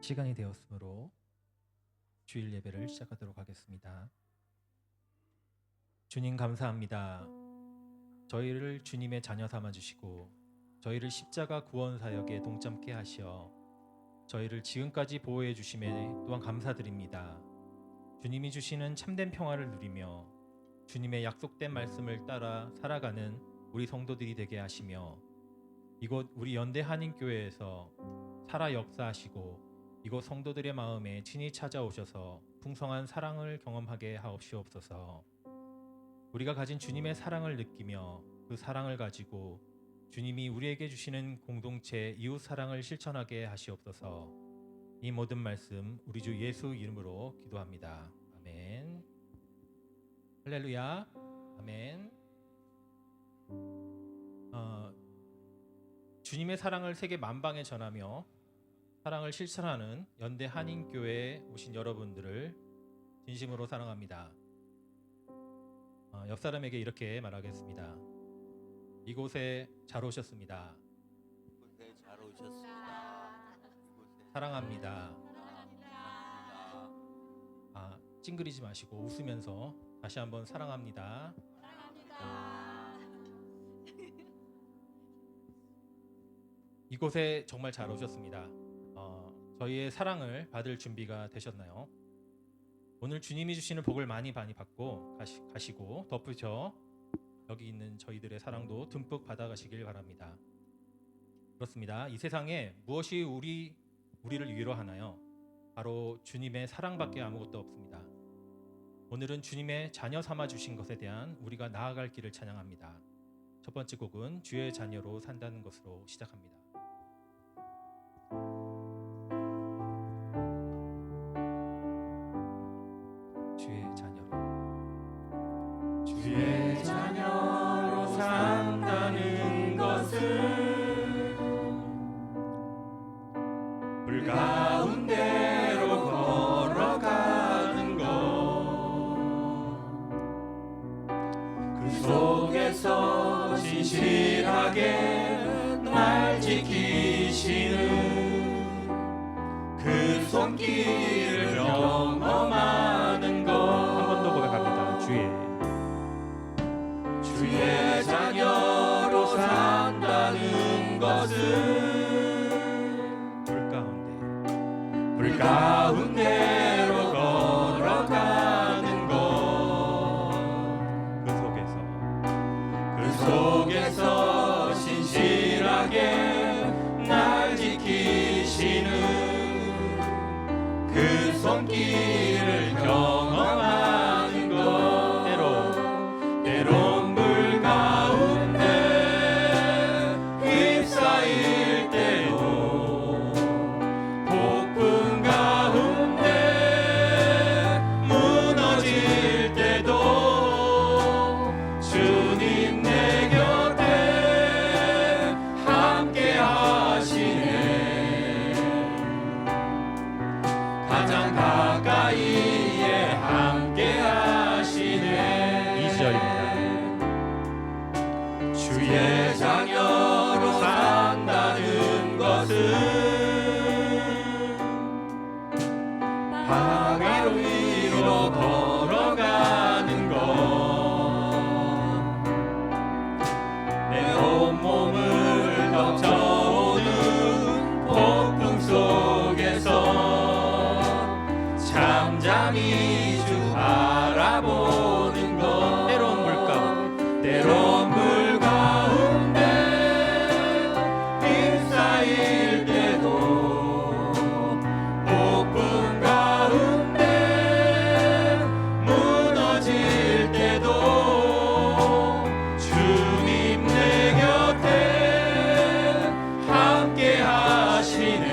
시간이 되었으므로 주일 예배를 시작하도록 하겠습니다. 주님 감사합니다. 저희를 주님의 자녀 삼아 주시고 저희를 십자가 구원 사역에 동참케 하시어 저희를 지금까지 보호해 주심에 또한 감사드립니다. 주님이 주시는 참된 평화를 누리며 주님의 약속된 말씀을 따라 살아가는 우리 성도들이 되게 하시며 이곳 우리 연대 한인교회에서 살아 역사하시고 이곳 성도들의 마음에 친히 찾아오셔서 풍성한 사랑을 경험하게 하옵시옵소서. 우리가 가진 주님의 사랑을 느끼며 그 사랑을 가지고 주님이 우리에게 주시는 공동체 이웃 사랑을 실천하게 하시옵소서. 이 모든 말씀 우리 주 예수 이름으로 기도합니다. 아멘. 할렐루야. 아멘. 주님의 사랑을 세계 만방에 전하며 사랑을 실천하는 연대 한인교회에 오신 여러분들을 진심으로 사랑합니다. 옆 사람에게 이렇게 말하겠습니다. 이곳에 잘 오셨습니다. 이곳에 잘 오셨습니다. 사랑합니다. 찡그리지 마시고 웃으면서 다시 한번 사랑합니다. 이곳에 정말 잘 오셨습니다. 저희의 사랑을 받을 준비가 되셨나요? 오늘 주님이 주시는 복을 많이 받고 가시고 덧붙여 여기 있는 저희들의 사랑도 듬뿍 받아가시길 바랍니다. 그렇습니다. 이 세상에 무엇이 우리를 위로하나요? 바로 주님의 사랑밖에 아무것도 없습니다. 오늘은 주님의 자녀 삼아 주신 것에 대한 우리가 나아갈 길을 찬양합니다. 첫 번째 곡은 주의 자녀로 산다는 것으로 시작합니다. 주의 자녀로 산다는 것은 불 가운데로 걸어가는 것, 그 속에서 진실하게 날 지키시는 그 손길을 경험하는 것. 한 번 더 고백합니다. 주의 자녀로 산다는 것은 불 가운데로 걸어가는 것, 그 속에서 신실하게 날 지키시는 그 손길을 경험하는 것. 때론 물 가운데 휩싸일 때도, 폭풍 가운데 무너질 때도 주님 내 곁에 함께 하시네. 가장 가까이에 함께 하시네. 2절입니다. 주의 자녀로 산다는 것은 방 위로 걸어가는 것, 내 온몸을 덮쳐오는 폭풍 속에서 잠잠히 주 바라보는 것. 때론 물 가운데 휩싸일 때도, 폭풍 가운데 무너질 때도 주님 내 곁에 함께 하시네.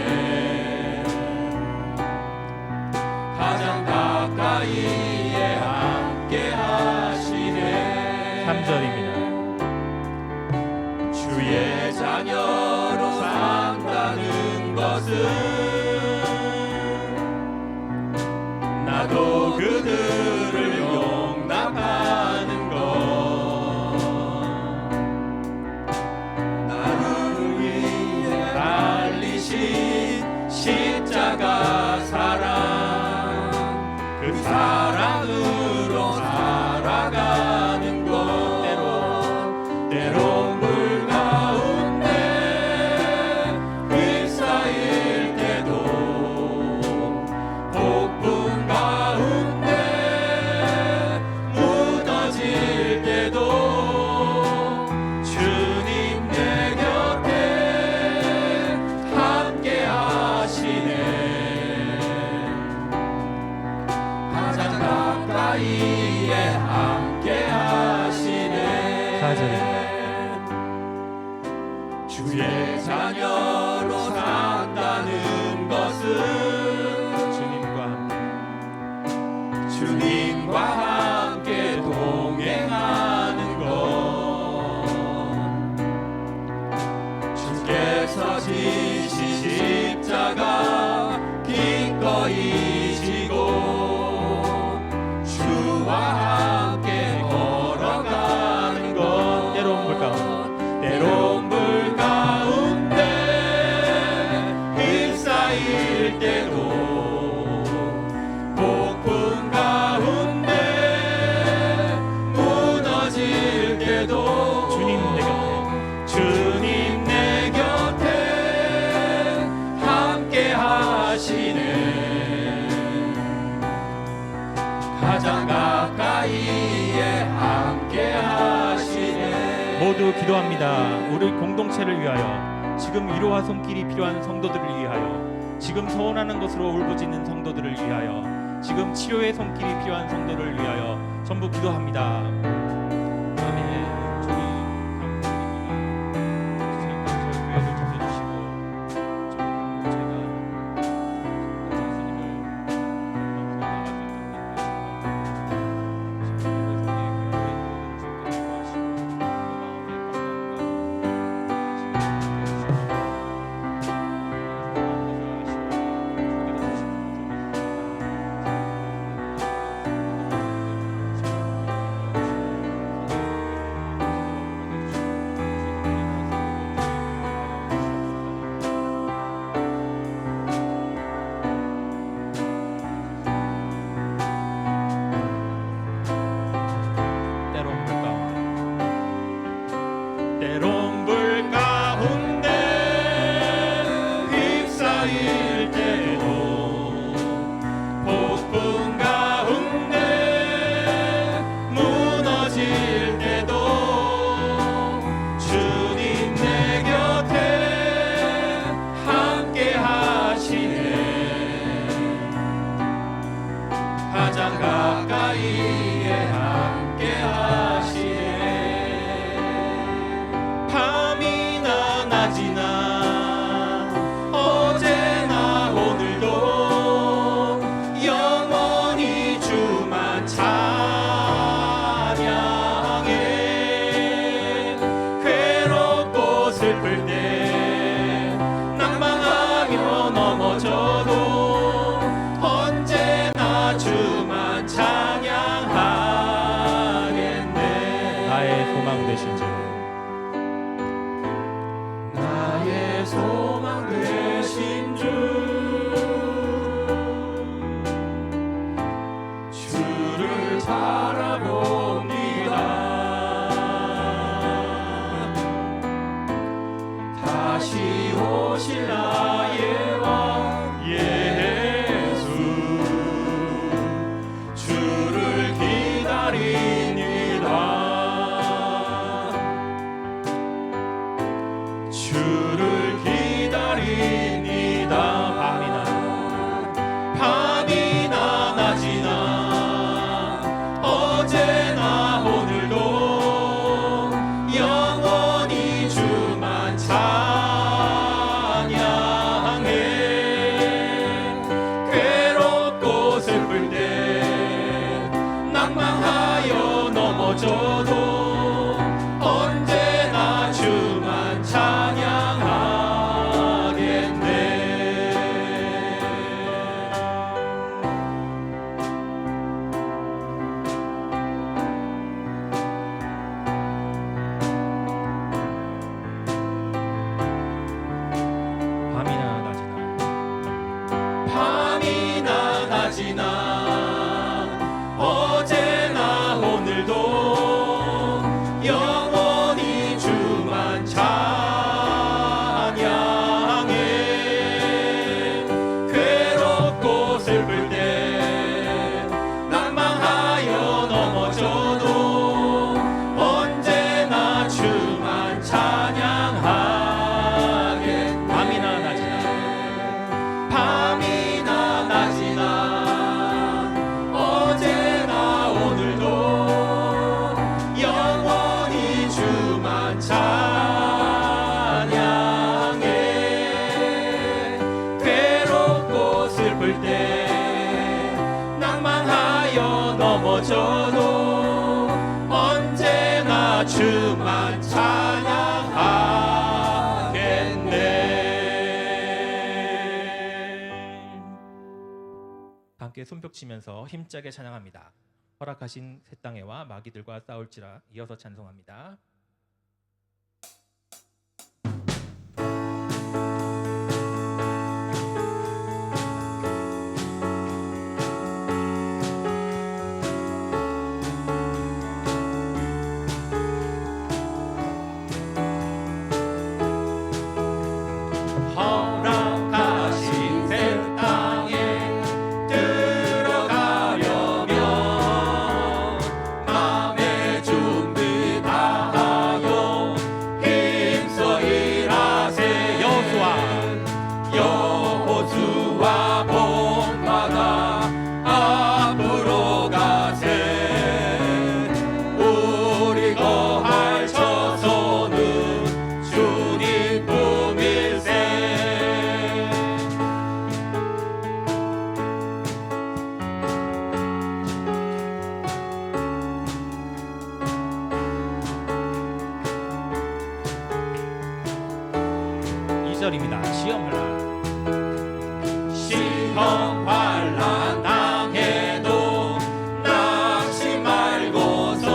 가장 가까이에 함께 하시네. 3절입니다. 주의 자녀로 산다는 것은 나도 그들을 용납하는 것, 나를 위해 달리신 십자가 때론 불 가운데 휩싸일 때도 폭풍 가운데 무너질 때도 주님 내 곁에 함께 하시네. 가장 가까이에 함께 하시네. 4절입니다. 주의 자녀로 산다는 것은 주님과 함께 동행하는 것, 주께서 지신 십자가 기꺼이 지고 주와 함께 걸어가는 것, 때론 불 가운데 때론 불 가운데 휩싸일 때도 폭풍 가운데 무너질 때도 주님 내 곁에 함께 하시네. 가장 가까이에 함께 하시네. 모두 기도합니다. 우리 공동체를 위하여, 지금 위로와 손길이 필요한 성도들을 위하여, 지금 서원하는 것으로 울부짖는 성도들을 위하여, 지금 치료의 손길이 필요한 성도를 위하여 전부 기도합니다. 아멘. 저희 교회를 지켜주시고 저희 때론 불 가운데 휩싸일 때도 폭풍 가운데 무너질 때도 주님 내 곁에 함께 하시네. 가장 가까이에 함께 하시네. 밤이나 낮이나 어제나 오늘도 영원히 주만 찬양해. 괴롭고 슬플 때 낭망하며 넘어져도 언제나 주만 찬양하겠네. 나의 소망 되신 주, 나의 소망 되신 주, 주를 바라봅니다. 다시 오실 나의 왕 예수, 주를 기다립니다. 주를 기다립니다. 나 주만 찬양하겠네. 함께 손뼉치면서 힘차게 찬양합니다. 허락하신 새 땅에와 마귀들과 싸울지라. 이어서 찬송합니다. 허락하신 새 땅에 들어가려면 맘의 준비 다하여 힘써 일하세. 여호수아 본받아 앞으로 가세. 우리 거할 처소는 주님 품일세. 이절입니다. 시험 환란. 시험 환란 당해도 낙심 말고서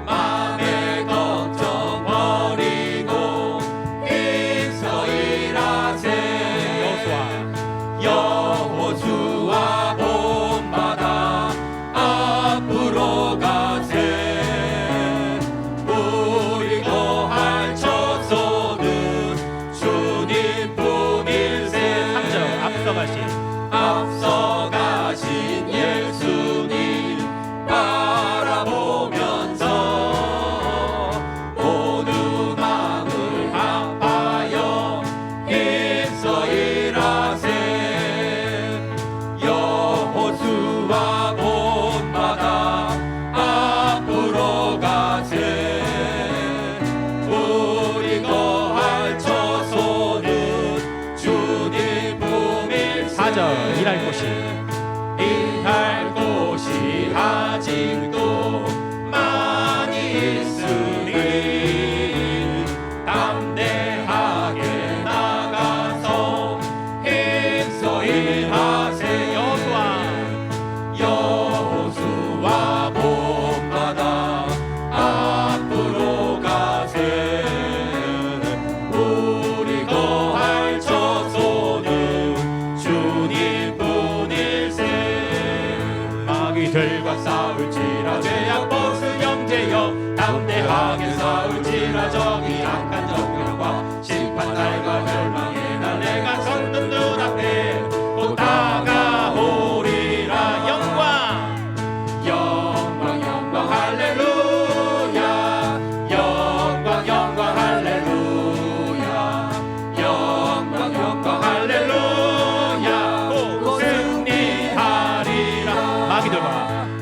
맘의 걱정 버리고 힘써 일하세. 여호수아 본받아 앞으로 가세. 우리 거할 처소는 주님 품일세. 3절 앞서가신 예수님 바라보면서 모든 마음을 합하여 힘써 일하세. 여호수아 본받아 앞으로 가세. 우리 거할 처소는 주님 품일세. 4절 일할 곳이 일할 곳이 아직도 많이 있으니 담대하게 나가서 힘써 일하세. 여호수아 본받아 앞으로 가세. 우리 거할 처소는 주님 뿐일세. 마귀들과 싸울지라 죄악 벗은 형제여 담대하게 싸울지라. 저기 악한 정령과 심판날과 멸망의 날 내가 섰는 눈앞에 곧 다가오리라. 영광 할렐루야. 영광 할렐루야. 영광 할렐루야. 곧 승리하리라.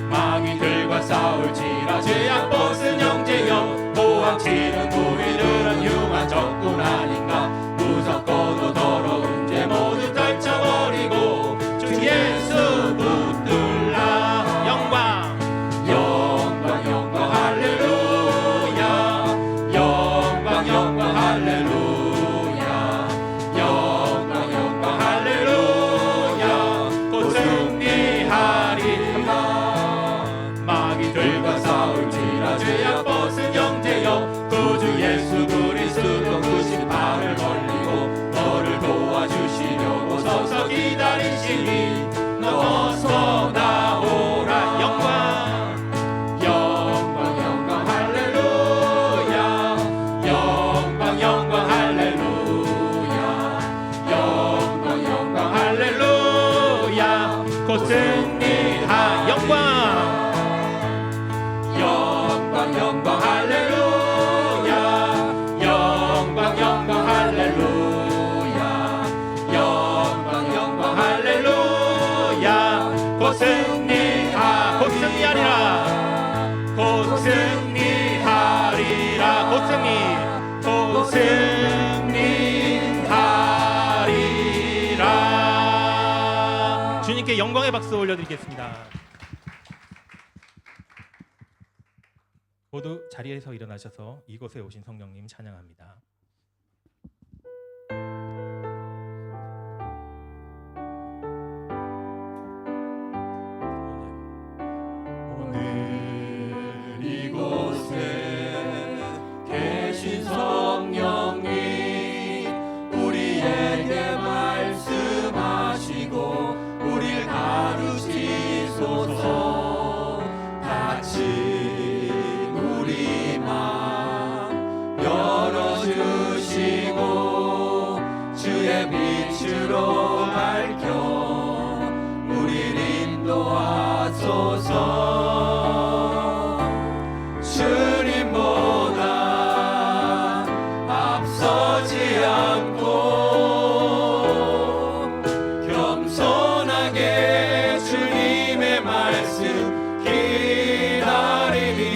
마귀들과 싸울지라 죄악 벗은 형제여 도망치는 우리들은 흉한 적군 아닌가. 무섭고도 더러운 죄 모두 떨쳐버리고 주 예수 붙들라. 영광 할렐루야. 영광 할렐루야. 영광 할렐루야. 곧 승리하리라. 마귀들과 싸울지라 죄악 벗은 형제여 구주 예수 그리스도 그 심판을 벌리고 너를 도와주시려고 서서 기다리시니 너 어서 나오라. 영광 할렐루야. 영광 할렐루야. 영광 할렐루야. 곧 승리하. 영광 할렐루야. 영광 할렐루야. 영광 할렐루야. 곧 승리하리라. 곧 승리하리라. 주님께 영광의 박수 올려드리겠습니다. 모두 자리에서 일어나셔서 이곳에 오신 성령님 찬양합니다. 오늘 이곳에 계신 성령님 우리에게 말씀하시고 우릴 가르치소서. 닫힌 우리 맘 열어주시고 주의 빛으로 밝혀 우릴 인도하소서. 주님보다 앞서지 않고 겸손하게 주님의 말씀 기다리니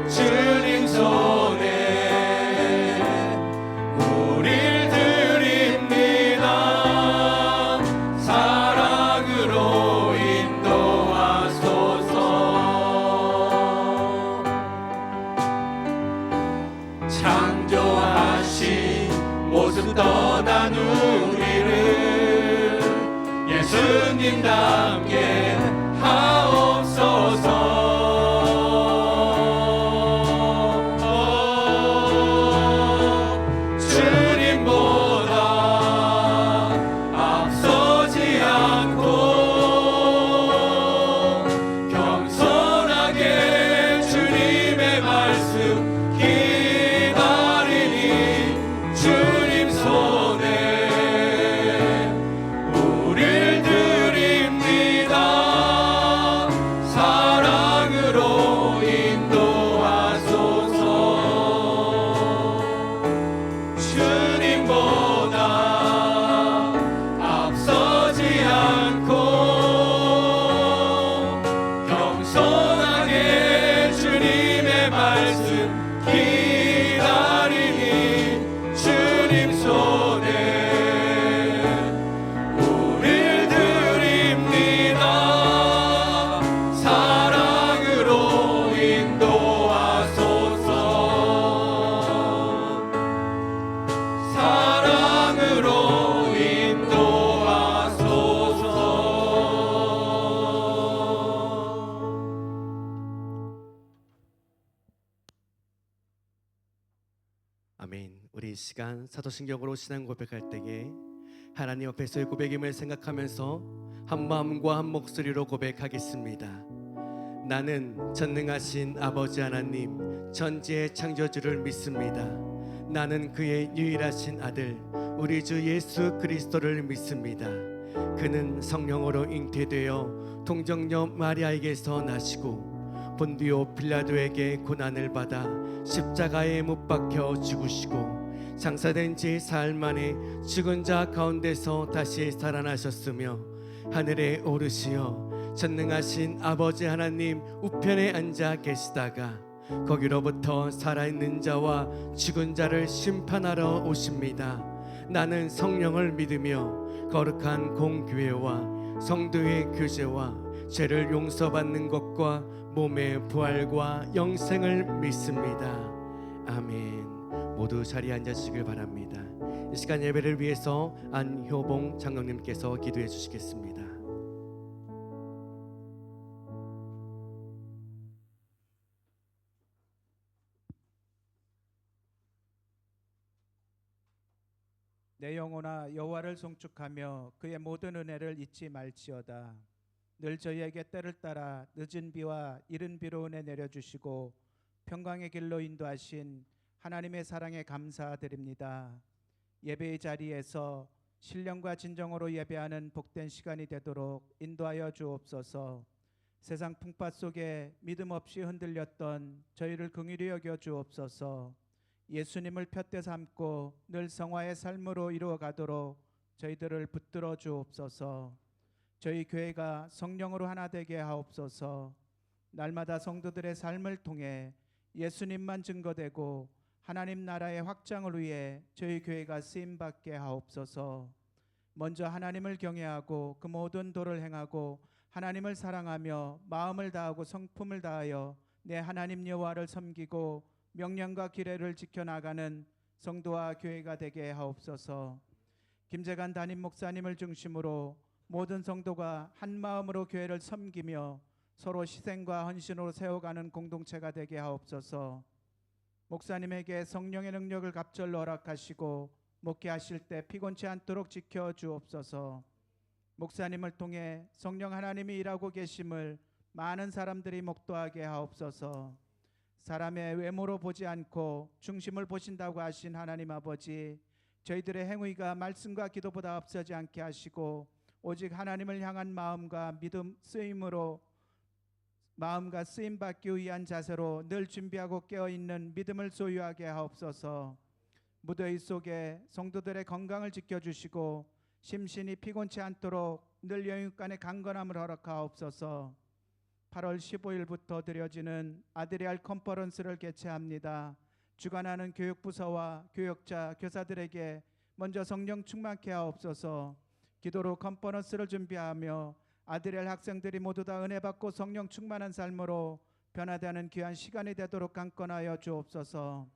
주님 손에 우릴 드립니다. 사랑으로 인도하소서. 창조하신 모습 떠난 우리를 예수님답게 하옵소서. 주님보다 앞서지 않고 겸손하게 주님의 말씀 기다리니 주님 손에 우릴 드립니다. 사랑으로 인도하소서. 주님보다 앞서지 않고 겸손하게 주님의 말씀 기다리니 주님 손에 우릴 드립니다. 사랑으로 인도하소서. 사랑으로 인도하소서. 아멘. 우리 이 시간 사도신경으로 신앙 고백할 때에 하나님 앞에서의 고백임을 생각하면서 한 마음과 한 목소리로 고백하겠습니다. 나는 전능하신 아버지 하나님 천지의 창조주를 믿습니다. 나는 그의 유일하신 아들 우리 주 예수 그리스도를 믿습니다. 그는 성령으로 잉태되어 동정녀 마리아에게서 나시고 본디오 빌라도에게 고난을 받아 십자가에 못 박혀 죽으시고 장사된 지 사흘 만에 죽은 자 가운데서 다시 살아나셨으며 하늘에 오르시어 전능하신 아버지 하나님 우편에 앉아 계시다가 거기로부터 살아있는 자와 죽은 자를 심판하러 오십니다. 나는 성령을 믿으며 거룩한 공교회와 성도의 교제와 죄를 용서받는 것과 몸의 부활과 영생을 믿습니다. 아멘. 모두 자리에 앉으시길 바랍니다. 이 시간 예배를 위해서 안효봉 장로님께서 기도해 주시겠습니다. 내 영혼아 여호와를 송축하며 그의 모든 은혜를 잊지 말지어다. 늘 저희에게 때를 따라 늦은 비와 이른 비로 은혜 내려주시고 평강의 길로 인도하신 하나님의 사랑에 감사드립니다. 예배의 자리에서 신령과 진정으로 예배하는 복된 시간이 되도록 인도하여 주옵소서. 세상 풍파 속에 믿음 없이 흔들렸던 저희를 긍휼히 여겨 주옵소서. 예수님을 푯대 삼고 늘 성화의 삶으로 이루어가도록 저희들을 붙들어 주옵소서. 저희 교회가 성령으로 하나 되게 하옵소서. 날마다 성도들의 삶을 통해 예수님만 증거되고 하나님 나라의 확장을 위해 저희 교회가 쓰임받게 하옵소서. 먼저 하나님을 경외하고 그 모든 도를 행하고 하나님을 사랑하며 마음을 다하고 성품을 다하여 내 하나님 여호와를 섬기고 명령과 규례를 지켜나가는 성도와 교회가 되게 하옵소서. 김재관 담임 목사님을 중심으로 모든 성도가 한 마음으로 교회를 섬기며 서로 희생과 헌신으로 세워가는 공동체가 되게 하옵소서. 목사님에게 성령의 능력을 갑절로 허락하시고 목회하실 때 피곤치 않도록 지켜 주옵소서. 목사님을 통해 성령 하나님이 일하고 계심을 많은 사람들이 목도하게 하옵소서. 사람의 외모로 보지 않고 중심을 보신다고 하신 하나님 아버지, 저희들의 행위가 말씀과 기도보다 앞서지 않게 하시고 오직 하나님을 향한 마음과 믿음 쓰임으로 마음과 쓰임 받기 위한 자세로 늘 준비하고 깨어 있는 믿음을 소유하게 하옵소서. 무더위 속에 성도들의 건강을 지켜주시고 심신이 피곤치 않도록 늘 영육간의 강건함을 허락하옵소서. 8월 15일부터 드려지는 아드리알 컨퍼런스를 개최합니다. 주관하는 교육부서와 교역자, 교사들에게 먼저 성령 충만케 하옵소서. 기도로 컨퍼런스를 준비하며 아드리알 학생들이 모두 다 은혜 받고 성령 충만한 삶으로 변화되는 귀한 시간이 되도록 강권하여 주옵소서.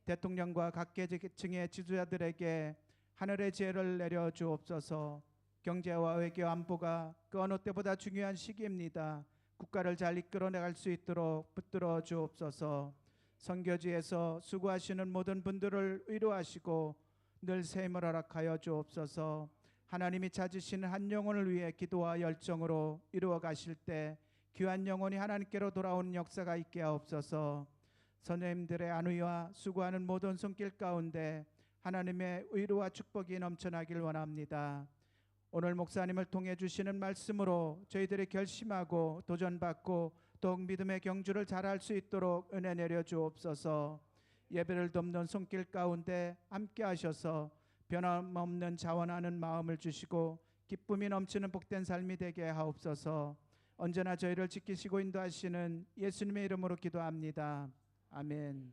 대통령과 각 계층의 지도자들에게 하늘의 지혜를 내려 주옵소서. 경제와 외교 안보가 그 어느 때보다 중요한 시기입니다. 국가를 잘 이끌어 나갈 수 있도록 붙들어 주옵소서. 선교지에서 수고하시는 모든 분들을 위로하시고 늘 샘을 허락하여 주옵소서. 하나님이 찾으시는 한 영혼을 위해 기도와 열정으로 이루어 가실 때 귀한 영혼이 하나님께로 돌아오는 역사가 있게 하옵소서. 선생님들의 안위와 수고하는 모든 손길 가운데 하나님의 의로와 축복이 넘쳐나길 원합니다. 오늘 목사님을 통해 주시는 말씀으로 저희들이 결심하고 도전받고 더욱 믿음의 경주를 잘할 수 있도록 은혜 내려 주옵소서. 예배를 돕는 손길 가운데 함께 하셔서 변함없는 자원하는 마음을 주시고 기쁨이 넘치는 복된 삶이 되게 하옵소서. 언제나 저희를 지키시고 인도하시는 예수님의 이름으로 기도합니다. 아멘.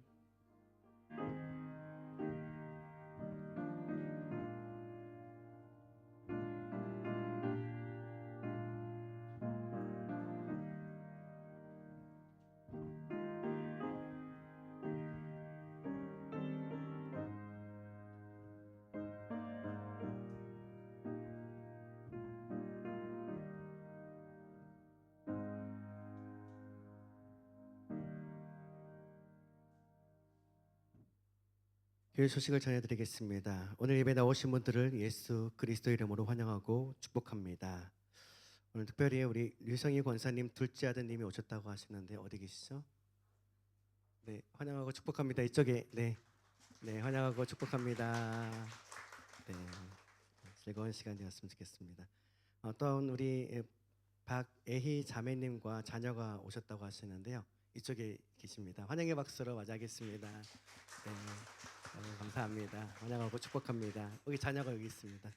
교회 소식을 전해드리겠습니다. 오늘 예배 나오신 분들을 예수 그리스도 이름으로 환영하고 축복합니다. 오늘 특별히 우리 류성희 권사님 둘째 아드님이 오셨다고 하시는데 어디 계시죠? 네, 환영하고 축복합니다. 이쪽에 네 환영하고 축복합니다. 네, 즐거운 시간 되었으면 좋겠습니다. 또한 우리 박애희 자매님과 자녀가 오셨다고 하시는데요. 이쪽에 계십니다. 환영의 박수로 맞이하겠습니다. 네. 감사합니다. 환영하고 축복합니다. 여기 자녀가 여기 있습니다.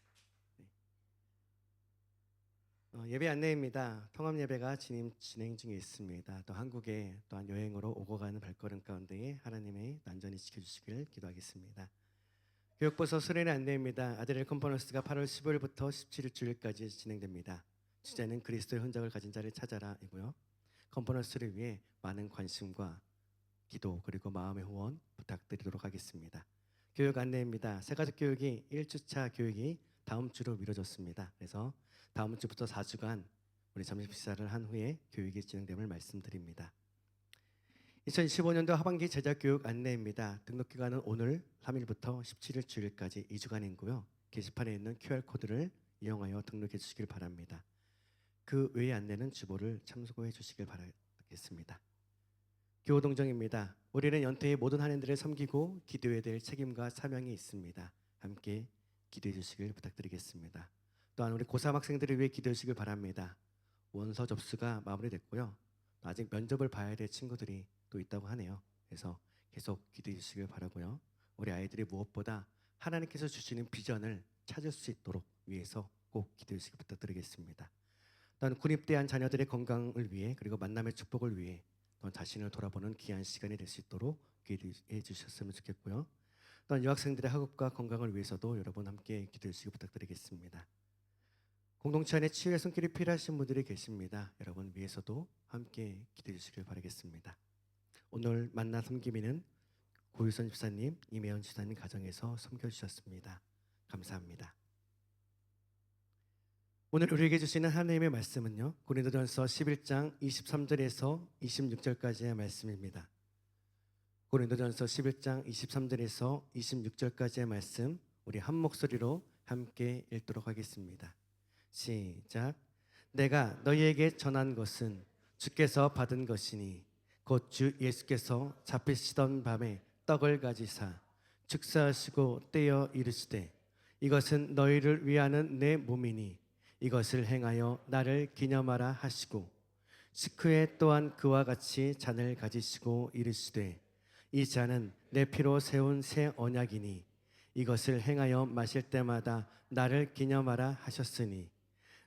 네. 예배 안내입니다. 통합 예배가 진행 중에 있습니다. 또 한국에 또한 여행으로 오고 가는 발걸음 가운데에 하나님의 안전히 지켜주시길 기도하겠습니다. 교육부서 수련회 안내입니다. 아드리알 컨퍼런스가 8월 15일부터 17일 주일까지 진행됩니다. 주제는 그리스도의 흔적을 가진 자를 찾아라이고요. 컨퍼런스를 위해 많은 관심과 기도 그리고 마음의 후원 부탁드리도록 하겠습니다. 교육 안내입니다. 새가족 교육이 1주차 교육이 다음 주로 미뤄졌습니다. 그래서 다음 주부터 4주간 우리 점심 식사를 한 후에 교육이 진행됨을 말씀드립니다. 2015년도 하반기 제자 교육 안내입니다. 등록 기간은 오늘 3일부터 17일 주일까지 2주간이고요. 게시판에 있는 QR코드를 이용하여 등록해 주시길 바랍니다. 그 외의 안내는 주보를 참고해 주시길 바라겠습니다. 교우동정입니다. 우리는 연태의 모든 한인들을 섬기고 기도해야 될 책임과 사명이 있습니다. 함께 기도해 주시길 부탁드리겠습니다. 또한 우리 고3 학생들을 위해 기도해 주시길 바랍니다. 원서 접수가 마무리됐고요. 아직 면접을 봐야 될 친구들이 또 있다고 하네요. 그래서 계속 기도해 주시길 바라고요. 우리 아이들이 무엇보다 하나님께서 주시는 비전을 찾을 수 있도록 위해서 꼭 기도해 주시길 부탁드리겠습니다. 또한 군입대한 자녀들의 건강을 위해 그리고 만남의 축복을 위해 또한 자신을 돌아보는 귀한 시간이 될 수 있도록 기도해 주셨으면 좋겠고요. 또한 유학생들의 학업과 건강을 위해서도 여러분 함께 기도해 주시기 부탁드리겠습니다. 공동체 안에 치유의 손길이 필요하신 분들이 계십니다. 여러분 위해서도 함께 기도해 주시길 바라겠습니다. 오늘 만나 섬김이는 고유선 집사님, 이매연 집사님 가정에서 섬겨주셨습니다. 감사합니다. 오늘 우리에게 주시는 하나님의 말씀은요, 고린도전서 11장 23절에서 26절까지의 말씀입니다. 고린도전서 11장 23절에서 26절까지의 말씀, 우리 한 목소리로 함께 읽도록 하겠습니다. 시작. 내가 너희에게 전한 것은 주께서 받은 것이니 곧 주 예수께서 잡히시던 밤에 떡을 가지사 축사하시고 떼어 이르시되 이것은 너희를 위하는 내 몸이니 이것을 행하여 나를 기념하라 하시고 식후에 또한 그와 같이 잔을 가지시고 이르시되 이 잔은 내 피로 세운 새 언약이니 이것을 행하여 마실 때마다 나를 기념하라 하셨으니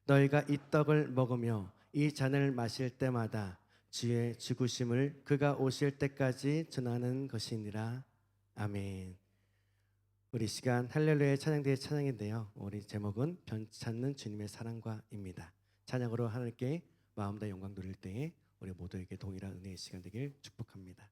너희가 이 떡을 먹으며 이 잔을 마실 때마다 주의 죽으심을 그가 오실 때까지 전하는 것이니라. 아멘. 우리 시간 할렐루야의 찬양대의 찬양인데요, 우리 제목은 변치 않는 주님의 사랑과입니다. 찬양으로 하나님께 마음 다 영광 돌릴 때에 우리 모두에게 동일한 은혜의 시간 되길 축복합니다.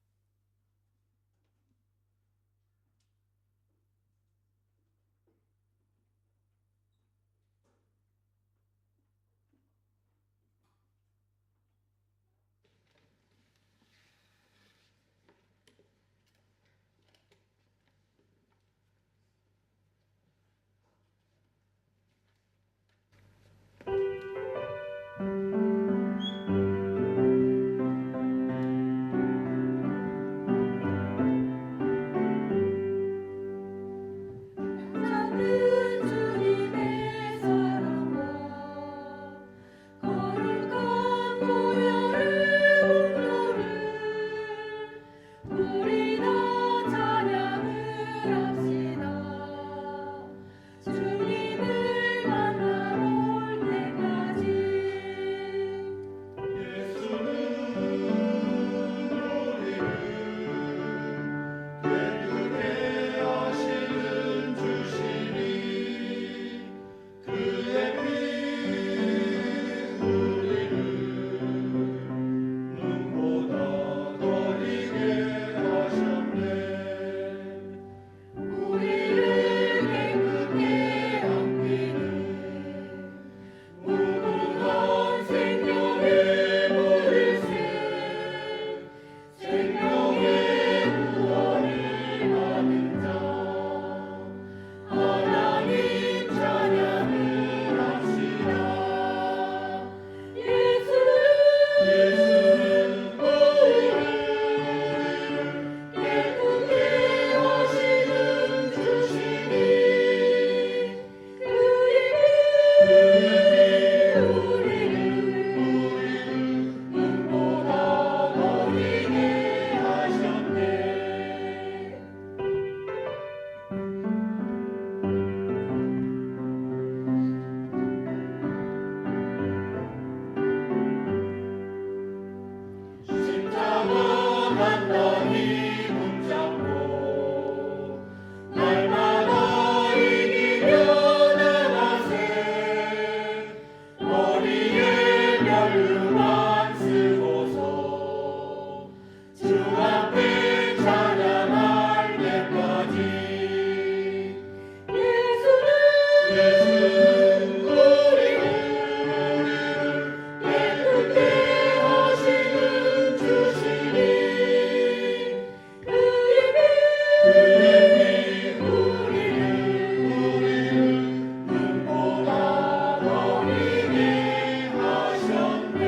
찾는 주님의 사랑과 거룩한 보혈의 공로를 우리 다 찬양을 합시다. 주님을 만나 올 때까지 우리를 깨끗게 함기는 무궁한 생명의 물새 생명의 구원을 받은 자 하나님 찬양을 합시다. 예수는 우리를 깨끗게 하시는 주시니 그의 피 우리를 눈보다 더 희게 하셨네. 십자가 단단히 붙잡고 날마다 이기며 나가세 머리에 멸류관 쓰고서 주 앞에 찬양할 때까지 예수는 우리를 깨끗게 하시는 주시니 그의 피 우리를 눈보다 더 희게 하셨네.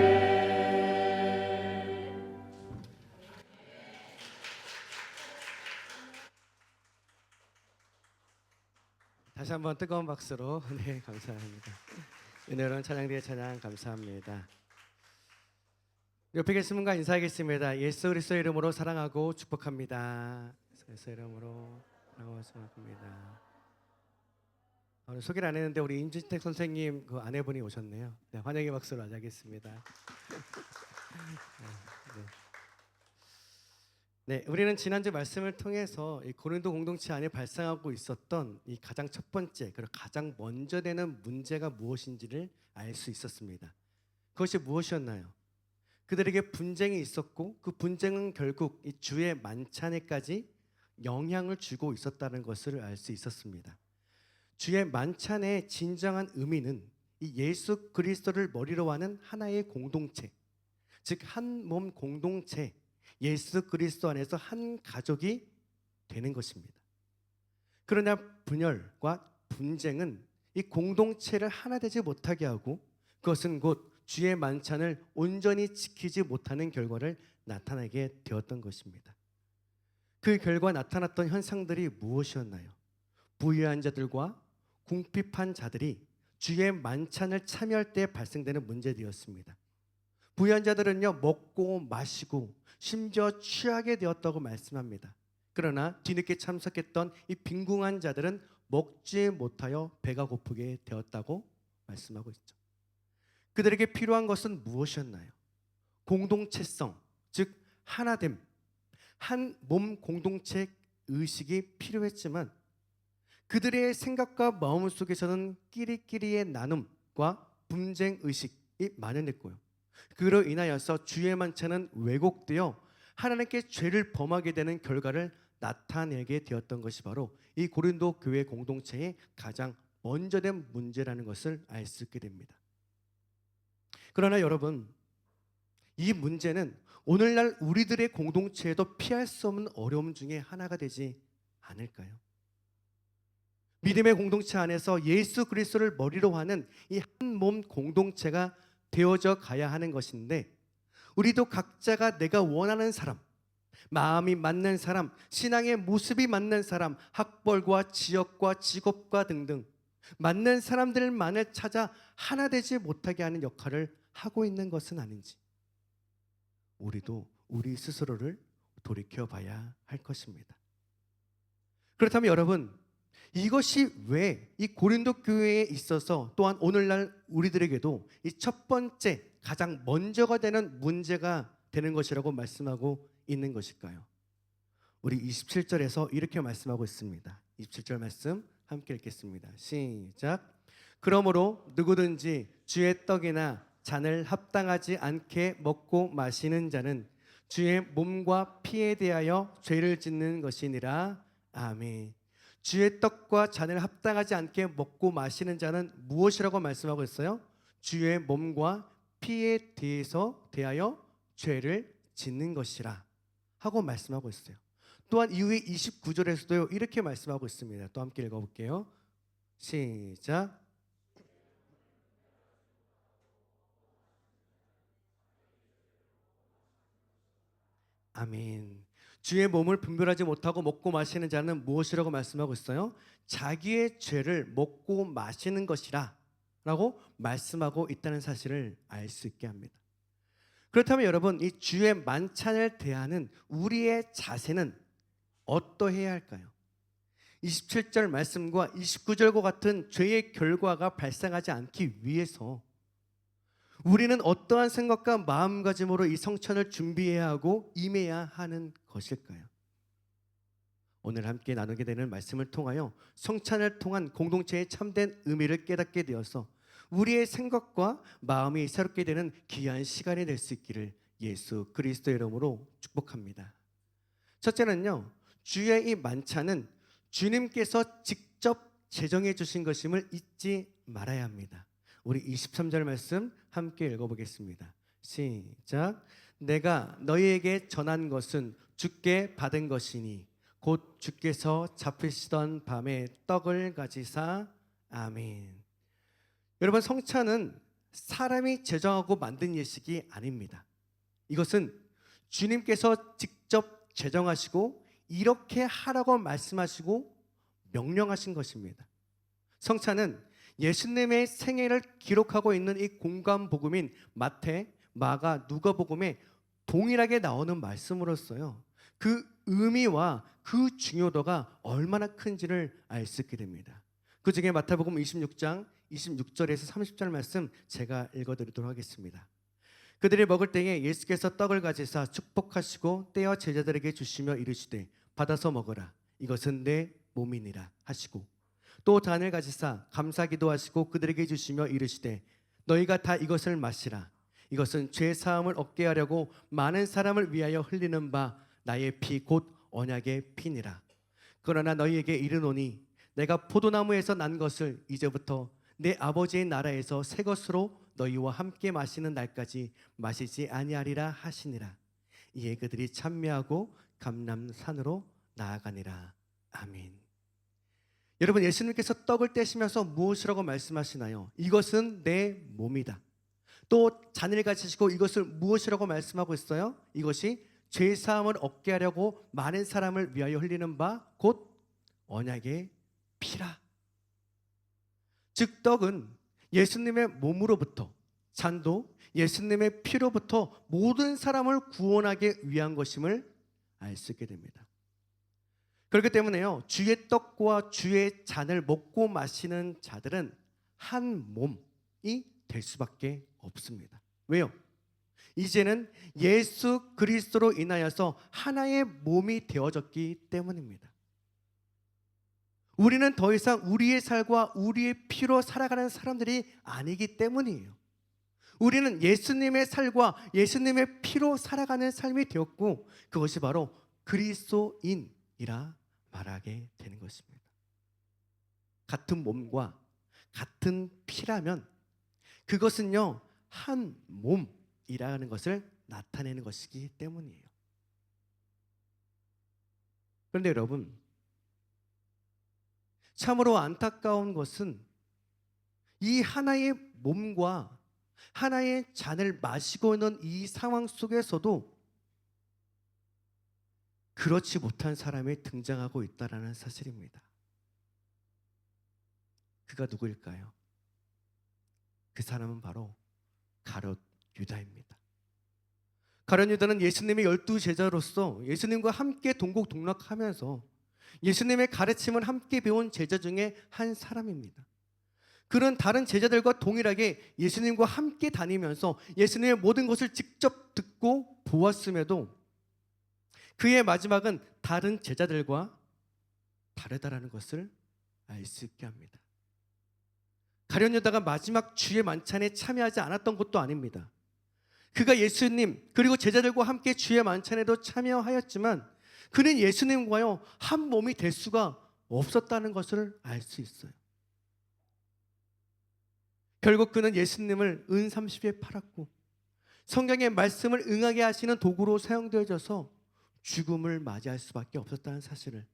다시 한번 뜨거운 박수로 네, 감사합니다. 은혜로운 찬양대의 찬양 감사합니다. 옆에 계신 분과 인사하겠습니다. 예수 그리스도의 이름으로 사랑하고 축복합니다. 예수 그리스도의 이름으로 사랑하고 축복합니다. 오늘 소개를 안 했는데 우리 임진택 선생님 그 아내분이 오셨네요. 네, 환영의 박수로 맞이하겠습니다. 네, 우리는 지난주 말씀을 통해서 이 고린도 공동체 안에 발생하고 있었던 이 가장 첫 번째 그리고 가장 먼저 되는 문제가 무엇인지를 알 수 있었습니다. 그것이 무엇이었나요? 그들에게 분쟁이 있었고 그 분쟁은 결국 이 주의 만찬에까지 영향을 주고 있었다는 것을 알 수 있었습니다. 주의 만찬의 진정한 의미는 이 예수 그리스도를 머리로 하는 하나의 공동체, 즉 한 몸 공동체, 예수 그리스도 안에서 한 가족이 되는 것입니다. 그러나 분열과 분쟁은 이 공동체를 하나 되지 못하게 하고 그것은 곧 주의 만찬을 온전히 지키지 못하는 결과를 나타내게 되었던 것입니다. 그 결과 나타났던 현상들이 무엇이었나요? 부유한 자들과 궁핍한 자들이 주의 만찬을 참여할 때 발생되는 문제되었습니다. 부유한 자들은요, 먹고 마시고 심지어 취하게 되었다고 말씀합니다. 그러나 뒤늦게 참석했던 이 빈궁한 자들은 먹지 못하여 배가 고프게 되었다고 말씀하고 있죠. 그들에게 필요한 것은 무엇이었나요? 공동체성, 즉 하나됨, 한 몸 공동체 의식이 필요했지만 그들의 생각과 마음 속에서는 끼리끼리의 나눔과 분쟁 의식이 만연했고요. 그로 인하여서 주의 만찬은 왜곡되어 하나님께 죄를 범하게 되는 결과를 나타내게 되었던 것이 바로 이 고린도 교회 공동체의 가장 먼저 된 문제라는 것을 알 수 있게 됩니다. 그러나 여러분, 이 문제는 오늘날 우리들의 공동체에도 피할 수 없는 어려움 중에 하나가 되지 않을까요? 믿음의 공동체 안에서 예수 그리스도를 머리로 하는 이 한 몸 공동체가 되어져 가야 하는 것인데 우리도 각자가 내가 원하는 사람, 마음이 맞는 사람, 신앙의 모습이 맞는 사람, 학벌과 지역과 직업과 등등 맞는 사람들만을 찾아 하나 되지 못하게 하는 역할을 하고 있는 것은 아닌지 우리도 우리 스스로를 돌이켜봐야 할 것입니다. 그렇다면 여러분, 이것이 왜 이 고린도 교회에 있어서 또한 오늘날 우리들에게도 이 첫 번째 가장 먼저가 되는 문제가 되는 것이라고 말씀하고 있는 것일까요? 우리 27절에서 이렇게 말씀하고 있습니다. 27절 말씀 함께 읽겠습니다. 시작. 그러므로 누구든지 주의 떡이나 잔을 합당하지 않게 먹고 마시는 자는 주의 몸과 피에 대하여 죄를 짓는 것이니라. 아멘. 주의 떡과 잔을 합당하지 않게 먹고 마시는 자는 무엇이라고 말씀하고 있어요? 주의 몸과 피에 대하여 죄를 짓는 것이라 하고 말씀하고 있어요. 또한 이후에 29절에서도 이렇게 말씀하고 있습니다. 또 함께 읽어볼게요. 시작. 아멘. 주의 몸을 분별하지 못하고 먹고 마시는 자는 무엇이라고 말씀하고 있어요? 자기의 죄를 먹고 마시는 것이라 라고 말씀하고 있다는 사실을 알 수 있게 합니다. 그렇다면 여러분, 이 주의 만찬을 대하는 우리의 자세는 어떠해야 할까요? 27절 말씀과 29절과 같은 죄의 결과가 발생하지 않기 위해서 우리는 어떠한 생각과 마음가짐으로 이 성찬을 준비해야 하고 임해야 하는 것일까요? 오늘 함께 나누게 되는 말씀을 통하여 성찬을 통한 공동체의 참된 의미를 깨닫게 되어서 우리의 생각과 마음이 새롭게 되는 귀한 시간이 될 수 있기를 예수 그리스도의 이름으로 축복합니다. 첫째는요, 주의 이 만찬은 주님께서 직접 제정해 주신 것임을 잊지 말아야 합니다. 우리 23절 말씀 함께 읽어보겠습니다. 시작. 내가 너희에게 전한 것은 주께 받은 것이니 곧 주께서 잡히시던 밤에 떡을 가지사. 아멘. 여러분, 성찬은 사람이 제정하고 만든 예식이 아닙니다. 이것은 주님께서 직접 제정하시고 이렇게 하라고 말씀하시고 명령하신 것입니다. 성찬은 예수님의 생애를 기록하고 있는 이 공관복음인 마태, 마가, 누가복음에 동일하게 나오는 말씀으로서요, 그 의미와 그 중요도가 얼마나 큰지를 알 수 있게 됩니다. 그 중에 마태복음 26장 26절에서 30절 말씀 제가 읽어드리도록 하겠습니다. 그들이 먹을 때에 예수께서 떡을 가지사 축복하시고 떼어 제자들에게 주시며 이르시되 받아서 먹으라, 이것은 내 몸이니라 하시고 또 잔을 가지사 감사기도 하시고 그들에게 주시며 이르시되 너희가 다 이것을 마시라, 이것은 죄 사함을 얻게 하려고 많은 사람을 위하여 흘리는 바 나의 피 곧 언약의 피니라. 그러나 너희에게 이르노니 내가 포도나무에서 난 것을 이제부터 내 아버지의 나라에서 새 것으로 너희와 함께 마시는 날까지 마시지 아니하리라 하시니라. 이에 그들이 찬미하고 감람산으로 나아가니라. 아멘. 여러분, 예수님께서 떡을 떼시면서 무엇이라고 말씀하시나요? 이것은 내 몸이다. 또 잔을 가지시고 이것을 무엇이라고 말씀하고 있어요? 이것이 죄 사함을 얻게 하려고 많은 사람을 위하여 흘리는 바 곧 언약의 피라. 즉 떡은 예수님의 몸으로부터, 잔도 예수님의 피로부터 모든 사람을 구원하기 위한 것임을 알 수 있게 됩니다. 그렇기 때문에요, 주의 떡과 주의 잔을 먹고 마시는 자들은 한 몸이 될 수밖에 없습니다. 왜요? 이제는 예수 그리스도로 인하여서 하나의 몸이 되어졌기 때문입니다. 우리는 더 이상 우리의 살과 우리의 피로 살아가는 사람들이 아니기 때문이에요. 우리는 예수님의 살과 예수님의 피로 살아가는 삶이 되었고, 그것이 바로 그리스도인이라 말하게 되는 것입니다. 같은 몸과 같은 피라면 그것은요, 한 몸이라는 것을 나타내는 것이기 때문이에요. 그런데 여러분, 참으로 안타까운 것은 이 하나의 몸과 하나의 잔을 마시고 있는 이 상황 속에서도 그렇지 못한 사람이 등장하고 있다는 사실입니다. 그가 누구일까요? 그 사람은 바로 가룟 유다입니다. 가룟 유다는 예수님의 12제자로서 예수님과 함께 동고동락하면서 예수님의 가르침을 함께 배운 제자 중에 한 사람입니다. 그는 다른 제자들과 동일하게 예수님과 함께 다니면서 예수님의 모든 것을 직접 듣고 보았음에도 그의 마지막은 다른 제자들과 다르다라는 것을 알 수 있게 합니다. 가룟 유다가 마지막 주의 만찬에 참여하지 않았던 것도 아닙니다. 그가 예수님 그리고 제자들과 함께 주의 만찬에도 참여하였지만 그는 예수님과요 한 몸이 될 수가 없었다는 것을 알 수 있어요. 결국 그는 예수님을 은 30에 팔았고 성경의 말씀을 응하게 하시는 도구로 사용되어져서 죽음을 맞이할 수밖에 없었다는 사실을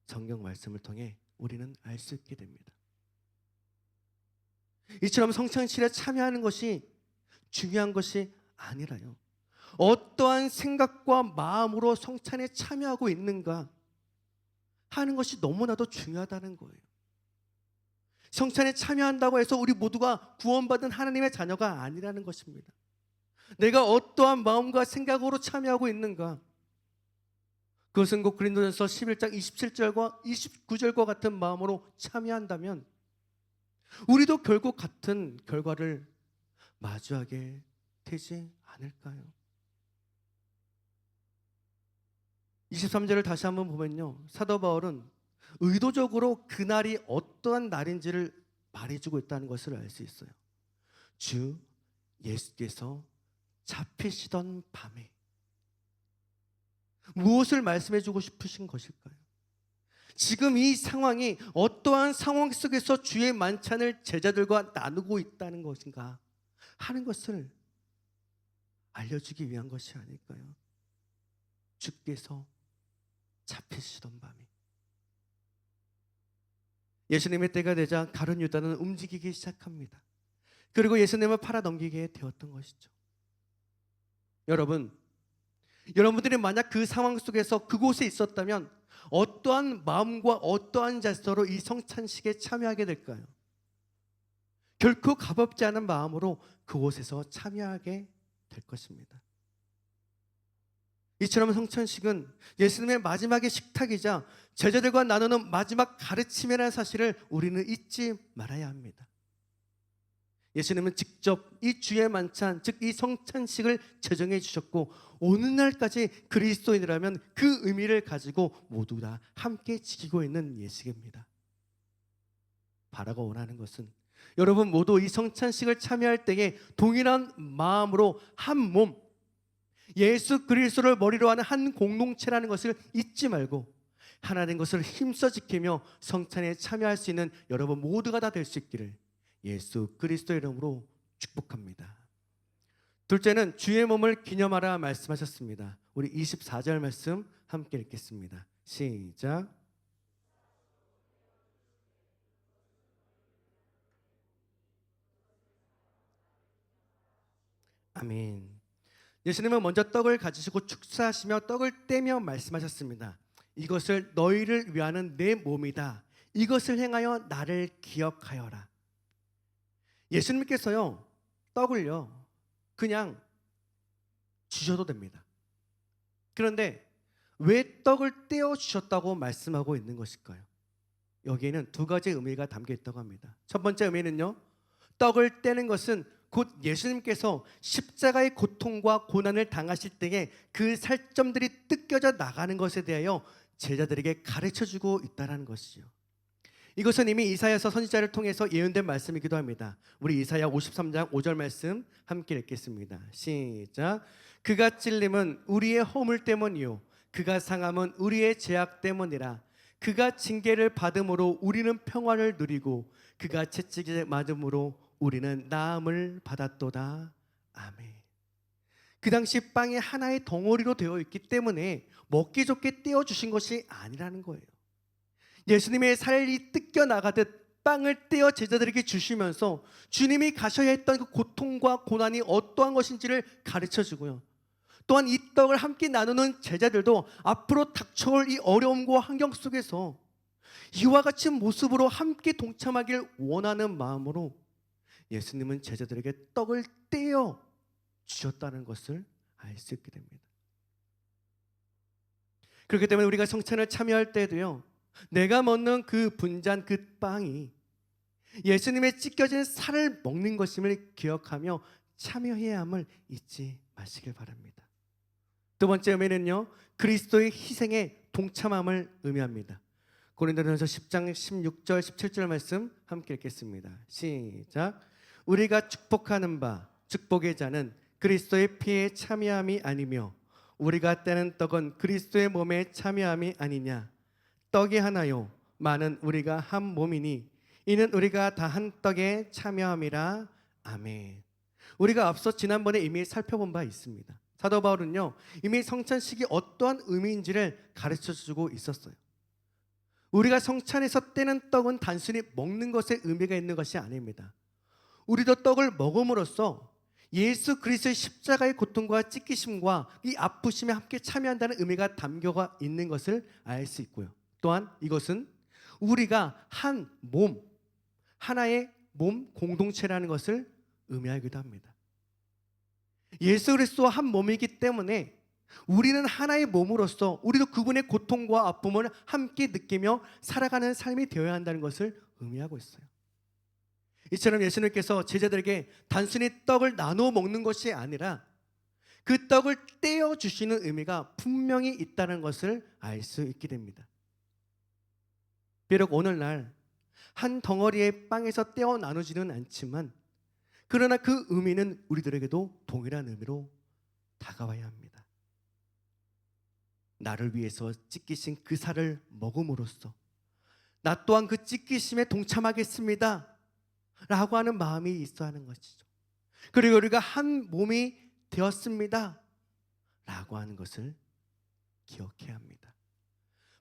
성경 말씀을 통해 우리는 알 수 있게 됩니다. 이처럼 성찬식에 참여하는 것이 중요한 것이 아니라요, 어떠한 생각과 마음으로 성찬에 참여하고 있는가 하는 것이 너무나도 중요하다는 거예요. 성찬에 참여한다고 해서 우리 모두가 구원받은 하나님의 자녀가 아니라는 것입니다. 내가 어떠한 마음과 생각으로 참여하고 있는가, 그것은 곧 고린도전서 11장 27절과 29절과 같은 마음으로 참여한다면 우리도 결국 같은 결과를 마주하게 되지 않을까요? 23절을 다시 한번 보면요, 사도 바울은 의도적으로 그날이 어떠한 날인지를 말해주고 있다는 것을 알 수 있어요. 주 예수께서 잡히시던 밤에. 무엇을 말씀해주고 싶으신 것일까요? 지금 이 상황이 어떠한 상황 속에서 주의 만찬을 제자들과 나누고 있다는 것인가 하는 것을 알려주기 위한 것이 아닐까요? 주께서 잡히시던 밤이. 예수님의 때가 되자 가룟 유다는 움직이기 시작합니다. 그리고 예수님을 팔아넘기게 되었던 것이죠. 여러분들이 만약 그 상황 속에서 그곳에 있었다면 어떠한 마음과 어떠한 자세로 이 성찬식에 참여하게 될까요? 결코 가볍지 않은 마음으로 그곳에서 참여하게 될 것입니다. 이처럼 성찬식은 예수님의 마지막의 식탁이자 제자들과 나누는 마지막 가르침이라는 사실을 우리는 잊지 말아야 합니다. 예수님은 직접 이 주의 만찬, 즉 이 성찬식을 제정해 주셨고 오늘날까지 그리스도인이라면 그 의미를 가지고 모두 다 함께 지키고 있는 예식입니다. 바라고 원하는 것은 여러분 모두 이 성찬식을 참여할 때에 동일한 마음으로 한 몸, 예수 그리스도를 머리로 하는 한 공동체라는 것을 잊지 말고 하나된 것을 힘써 지키며 성찬에 참여할 수 있는 여러분 모두가 다 될 수 있기를 예수 그리스도의 이름으로 축복합니다. 둘째는 주의 몸을 기념하라 말씀하셨습니다. 우리 24절 말씀 함께 읽겠습니다. 시작. 아멘. 예수님은 먼저 떡을 가지시고 축사하시며 떡을 떼며 말씀하셨습니다. 이것을 너희를 위하는 내 몸이다. 이것을 행하여 나를 기억하여라. 예수님께서요, 떡을요 그냥 주셔도 됩니다. 그런데 왜 떡을 떼어 주셨다고 말씀하고 있는 것일까요? 여기에는 두 가지 의미가 담겨 있다고 합니다. 첫 번째 의미는요, 떡을 떼는 것은 곧 예수님께서 십자가의 고통과 고난을 당하실 때에 그 살점들이 뜯겨져 나가는 것에 대하여 제자들에게 가르쳐주고 있다는 것이요. 이것은 이미 이사야서 선지자를 통해서 예언된 말씀이기도 합니다. 우리 이사야 53장 5절 말씀 함께 읽겠습니다. 시작. 그가 찔림은 우리의 허물 때문이요 그가 상함은 우리의 죄악 때문이라. 그가 징계를 받음으로 우리는 평화를 누리고 그가 채찍에 맞음으로 우리는 나음을 받았도다. 아멘. 그 당시 빵이 하나의 덩어리로 되어 있기 때문에 먹기 좋게 떼어주신 것이 아니라는 거예요. 예수님의 살이 뜯겨 나가듯 빵을 떼어 제자들에게 주시면서 주님이 가셔야 했던 그 고통과 고난이 어떠한 것인지를 가르쳐주고요. 또한 이 떡을 함께 나누는 제자들도 앞으로 닥쳐올 이 어려움과 환경 속에서 이와 같이 모습으로 함께 동참하길 원하는 마음으로 예수님은 제자들에게 떡을 떼어 주셨다는 것을 알 수 있게 됩니다. 그렇기 때문에 우리가 성찬을 참여할 때도요, 내가 먹는 그 분잔 그 빵이 예수님의 찢겨진 살을 먹는 것임을 기억하며 참여해야 함을 잊지 마시길 바랍니다. 두 번째 의미는요, 그리스도의 희생에 동참함을 의미합니다. 고린도전서 10장 16절 17절 말씀 함께 읽겠습니다. 시작. 우리가 축복하는 바 축복의 자는 그리스도의 피에 참여함이 아니며 우리가 떼는 떡은 그리스도의 몸에 참여함이 아니냐. 떡이 하나요 많은 우리가 한 몸이니 이는 우리가 다 한 떡에 참여함이라. 아멘. 우리가 앞서 지난번에 이미 살펴본 바 있습니다. 사도 바울은요 이미 성찬식이 어떠한 의미인지를 가르쳐주고 있었어요. 우리가 성찬에서 떼는 떡은 단순히 먹는 것에 의미가 있는 것이 아닙니다. 우리도 떡을 먹음으로써 예수 그리스도의 십자가의 고통과 찢기심과 이 아프심에 함께 참여한다는 의미가 담겨가 있는 것을 알 수 있고요. 또한 이것은 우리가 한 몸, 하나의 몸 공동체라는 것을 의미하기도 합니다. 예수 그리스도와 한 몸이기 때문에 우리는 하나의 몸으로서 우리도 그분의 고통과 아픔을 함께 느끼며 살아가는 삶이 되어야 한다는 것을 의미하고 있어요. 이처럼 예수님께서 제자들에게 단순히 떡을 나누어 먹는 것이 아니라 그 떡을 떼어 주시는 의미가 분명히 있다는 것을 알 수 있게 됩니다. 비록 오늘날 한 덩어리의 빵에서 떼어 나누지는 않지만 그러나 그 의미는 우리들에게도 동일한 의미로 다가와야 합니다. 나를 위해서 찢기신 그 살을 먹음으로써 나 또한 그 찢기심에 동참하겠습니다 라고 하는 마음이 있어야 하는 것이죠. 그리고 우리가 한 몸이 되었습니다 라고 하는 것을 기억해야 합니다.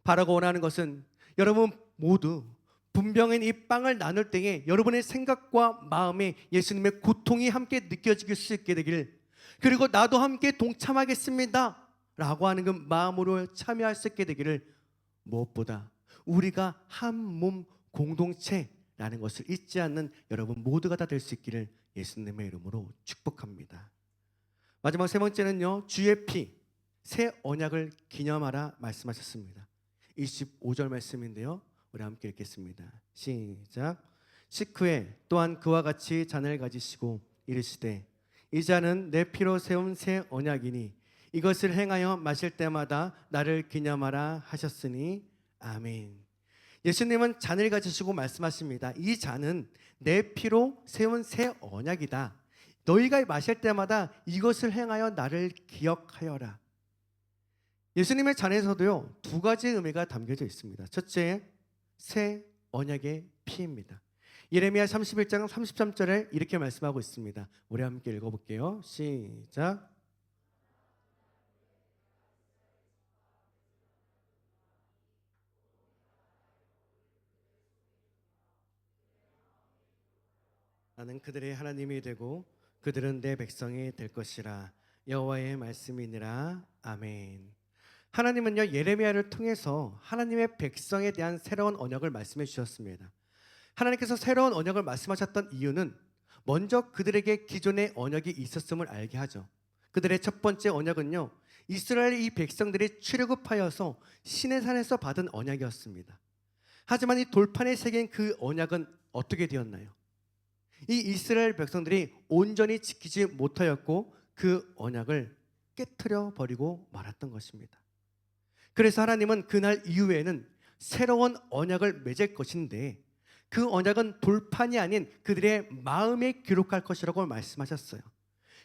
바라고 원하는 것은 여러분 모두 분명히 이 빵을 나눌 때에 여러분의 생각과 마음에 예수님의 고통이 함께 느껴질 수 있게 되길, 그리고 나도 함께 동참하겠습니다 라고 하는 그 마음으로 참여할 수 있게 되기를, 무엇보다 우리가 한 몸 공동체라는 것을 잊지 않는 여러분 모두가 다 될 수 있기를 예수님의 이름으로 축복합니다. 마지막 세 번째는요, 주의 피, 새 언약을 기념하라 말씀하셨습니다. 25절 말씀인데요, 우리 함께 읽겠습니다. 시작. 식후에 또한 그와 같이 잔을 가지시고 이르시되 이 잔은 내 피로 세운 새 언약이니 이것을 행하여 마실 때마다 나를 기념하라 하셨으니. 아멘. 예수님은 잔을 가지시고 말씀하십니다. 이 잔은 내 피로 세운 새 언약이다. 너희가 마실 때마다 이것을 행하여 나를 기억하여라. 예수님의 잔에서도요, 두 가지 의미가 담겨져 있습니다. 첫째, 새 언약의 피입니다. 예레미야 31장 33절에 이렇게 말씀하고 있습니다. 우리 함께 읽어볼게요. 시작. 나는 그들의 하나님이 되고 그들은 내 백성이 될 것이라. 여호와의 말씀이니라. 아멘. 하나님은요, 예레미야를 통해서 하나님의 백성에 대한 새로운 언약을 말씀해 주셨습니다. 하나님께서 새로운 언약을 말씀하셨던 이유는 먼저 그들에게 기존의 언약이 있었음을 알게 하죠. 그들의 첫 번째 언약은요, 이스라엘 이 백성들이 출애굽하여서 시내산에서 받은 언약이었습니다. 하지만 이 돌판에 새긴 그 언약은 어떻게 되었나요? 이 이스라엘 백성들이 온전히 지키지 못하였고 그 언약을 깨트려 버리고 말았던 것입니다. 그래서 하나님은 그날 이후에는 새로운 언약을 맺을 것인데 그 언약은 돌판이 아닌 그들의 마음에 기록할 것이라고 말씀하셨어요.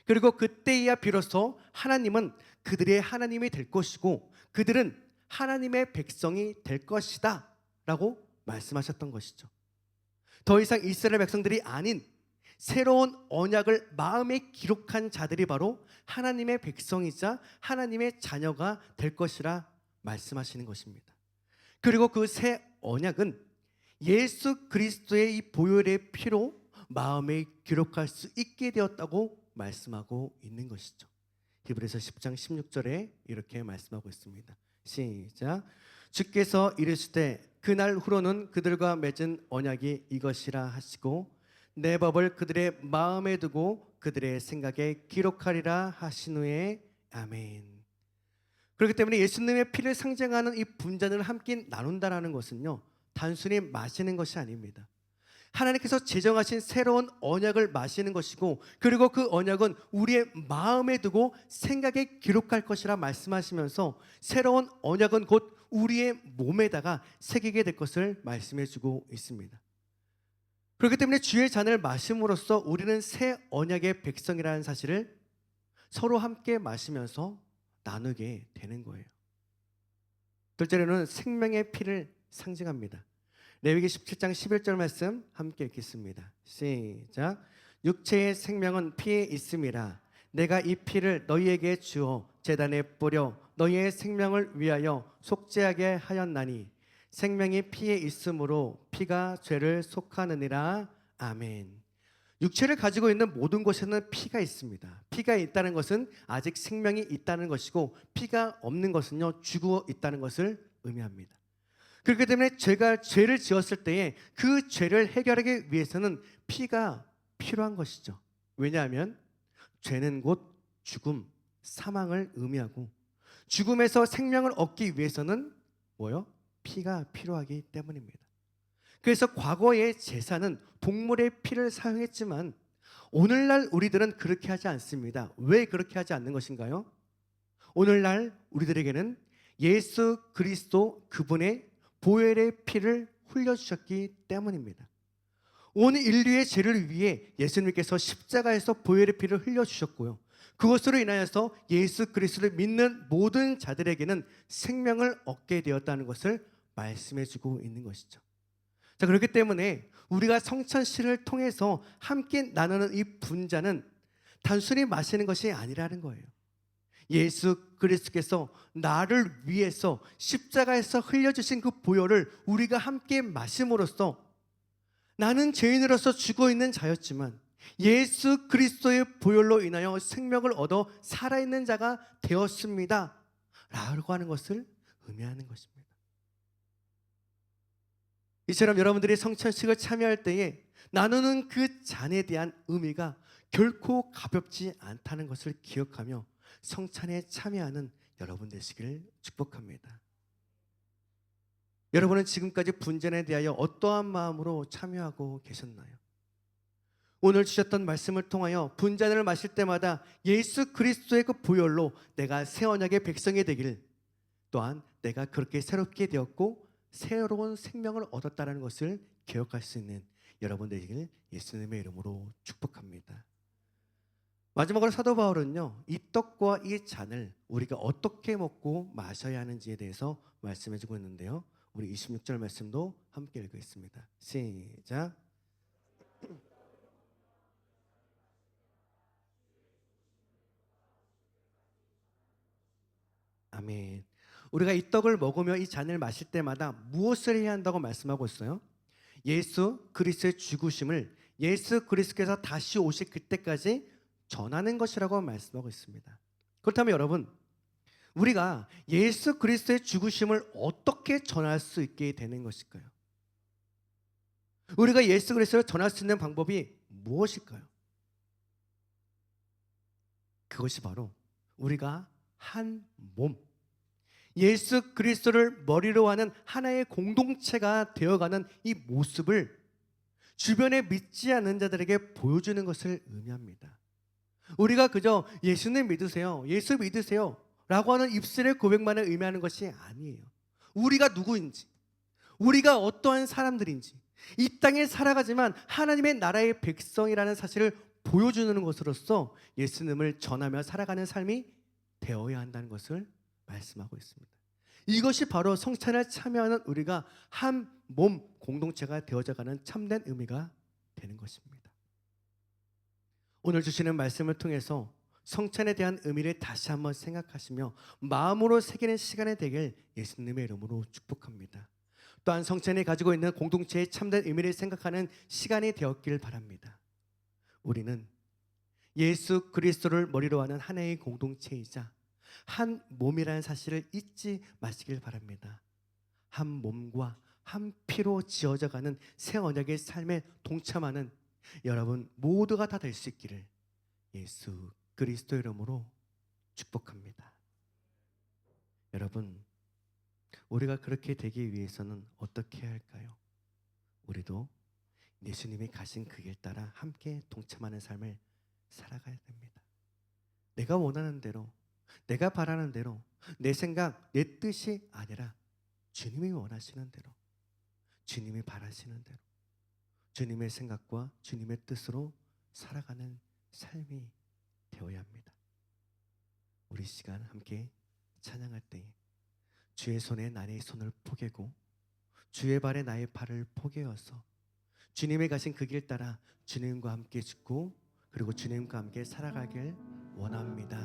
그리고 그때야 비로소 하나님은 그들의 하나님이 될 것이고 그들은 하나님의 백성이 될 것이다 라고 말씀하셨던 것이죠. 더 이상 이스라엘 백성들이 아닌 새로운 언약을 마음에 기록한 자들이 바로 하나님의 백성이자 하나님의 자녀가 될 것이라 말씀하시는 것입니다. 그리고 그 새 언약은 예수 그리스도의 이 보혈의 피로 마음에 기록할 수 있게 되었다고 말씀하고 있는 것이죠. 히브리서 10장 16절에 이렇게 말씀하고 있습니다. 시작. 주께서 이르시되 그날 후로는 그들과 맺은 언약이 이것이라 하시고 내 법을 그들의 마음에 두고 그들의 생각에 기록하리라 하신 후에 아멘. 그렇기 때문에 예수님의 피를 상징하는 이 분잔을 함께 나눈다라는 것은요, 단순히 마시는 것이 아닙니다. 하나님께서 제정하신 새로운 언약을 마시는 것이고 그리고 그 언약은 우리의 마음에 두고 생각에 기록할 것이라 말씀하시면서 새로운 언약은 곧 우리의 몸에다가 새기게 될 것을 말씀해 주고 있습니다. 그렇기 때문에 주의 잔을 마심으로써 우리는 새 언약의 백성이라는 사실을 서로 함께 마시면서 나누게 되는 거예요. 둘째로는 생명의 피를 상징합니다. 레위기 17장 11절 말씀 함께 읽겠습니다. 시작. 육체의 생명은 피에 있음이라. 내가 이 피를 너희에게 주어 제단에 뿌려 너희의 생명을 위하여 속죄하게 하였나니 생명이 피에 있으므로 피가 죄를 속하느니라. 아멘. 육체를 가지고 있는 모든 곳에는 피가 있습니다. 피가 있다는 것은 아직 생명이 있다는 것이고 피가 없는 것은요, 죽어 있다는 것을 의미합니다. 그렇기 때문에 죄를 지었을 때에 그 죄를 해결하기 위해서는 피가 필요한 것이죠. 왜냐하면 죄는 곧 죽음, 사망을 의미하고 죽음에서 생명을 얻기 위해서는 뭐요? 피가 필요하기 때문입니다. 그래서 과거의 제사는 동물의 피를 사용했지만 오늘날 우리들은 그렇게 하지 않습니다. 왜 그렇게 하지 않는 것인가요? 오늘날 우리들에게는 예수 그리스도 그분의 보혈의 피를 흘려주셨기 때문입니다. 온 인류의 죄를 위해 예수님께서 십자가에서 보혈의 피를 흘려주셨고요. 그것으로 인하여서 예수 그리스도를 믿는 모든 자들에게는 생명을 얻게 되었다는 것을 말씀해주고 있는 것이죠. 자, 그렇기 때문에 우리가 성찬식을 통해서 함께 나누는 이 분잔은 단순히 마시는 것이 아니라는 거예요. 예수 그리스도께서 나를 위해서 십자가에서 흘려주신 그 보혈을 우리가 함께 마심으로써 나는 죄인으로서 죽어있는 자였지만 예수 그리스도의 보혈로 인하여 생명을 얻어 살아있는 자가 되었습니다 라고 하는 것을 의미하는 것입니다. 이처럼 여러분들이 성찬식을 참여할 때에 나누는 그 잔에 대한 의미가 결코 가볍지 않다는 것을 기억하며 성찬에 참여하는 여러분 되시길 축복합니다. 여러분은 지금까지 분잔에 대하여 어떠한 마음으로 참여하고 계셨나요? 오늘 주셨던 말씀을 통하여 분잔을 마실 때마다 예수 그리스도의 그 보혈로 내가 새 언약의 백성이 되길, 또한 내가 그렇게 새롭게 되었고 새로운 생명을 얻었다는 것을 기억할 수 있는 여러분 되시길 예수님의 이름으로 축복합니다. 마지막으로 사도 바울은요, 이 떡과 이 잔을 우리가 어떻게 먹고 마셔야 하는지에 대해서 말씀해주고 있는데요. 우리 26절 말씀도 함께 읽겠습니다. 시작. 아멘. 우리가 이 떡을 먹으며 이 잔을 마실 때마다 무엇을 해야 한다고 말씀하고 있어요? 예수 그리스도의 죽으심을 예수 그리스도께서 다시 오실 그때까지 전하는 것이라고 말씀하고 있습니다. 그렇다면 여러분, 우리가 예수 그리스도의 죽으심을 어떻게 전할 수 있게 되는 것일까요? 우리가 예수 그리스도를 전할 수 있는 방법이 무엇일까요? 그것이 바로 우리가 한 몸, 예수 그리스도를 머리로 하는 하나의 공동체가 되어가는 이 모습을 주변에 믿지 않는 자들에게 보여주는 것을 의미합니다. 우리가 그저 예수님 믿으세요, 예수 믿으세요 라고 하는 입술의 고백만을 의미하는 것이 아니에요. 우리가 누구인지, 우리가 어떠한 사람들인지, 이 땅에 살아가지만 하나님의 나라의 백성이라는 사실을 보여주는 것으로서 예수님을 전하며 살아가는 삶이 되어야 한다는 것을 말씀하고 있습니다. 이것이 바로 성찬에 참여하는 우리가 한 몸 공동체가 되어져가는 참된 의미가 되는 것입니다. 오늘 주시는 말씀을 통해서 성찬에 대한 의미를 다시 한번 생각하시며 마음으로 새기는 시간이 되길 예수님의 이름으로 축복합니다. 또한 성찬이 가지고 있는 공동체의 참된 의미를 생각하는 시간이 되었길 바랍니다. 우리는 예수 그리스도를 머리로 하는 하나의 공동체이자 한 몸이라는 사실을 잊지 마시길 바랍니다. 한 몸과 한 피로 지어져가는 새 언약의 삶에 동참하는 여러분 모두가 다 될 수 있기를 예수 그리스도 이름으로 축복합니다. 여러분, 우리가 그렇게 되기 위해서는 어떻게 해야 할까요? 우리도 예수님이 가신 그 길 따라 함께 동참하는 삶을 살아가야 됩니다. 내가 원하는 대로, 내가 바라는 대로, 내 생각, 내 뜻이 아니라 주님이 원하시는 대로, 주님이 바라시는 대로, 주님의 생각과 주님의 뜻으로 살아가는 삶이 되어야 합니다. 우리 시간 함께 찬양할 때에 주의 손에 나의 손을 포개고 주의 발에 나의 발을 포개어서 주님이 가신 그 길 따라 주님과 함께 죽고 그리고 주님과 함께 살아가길 원합니다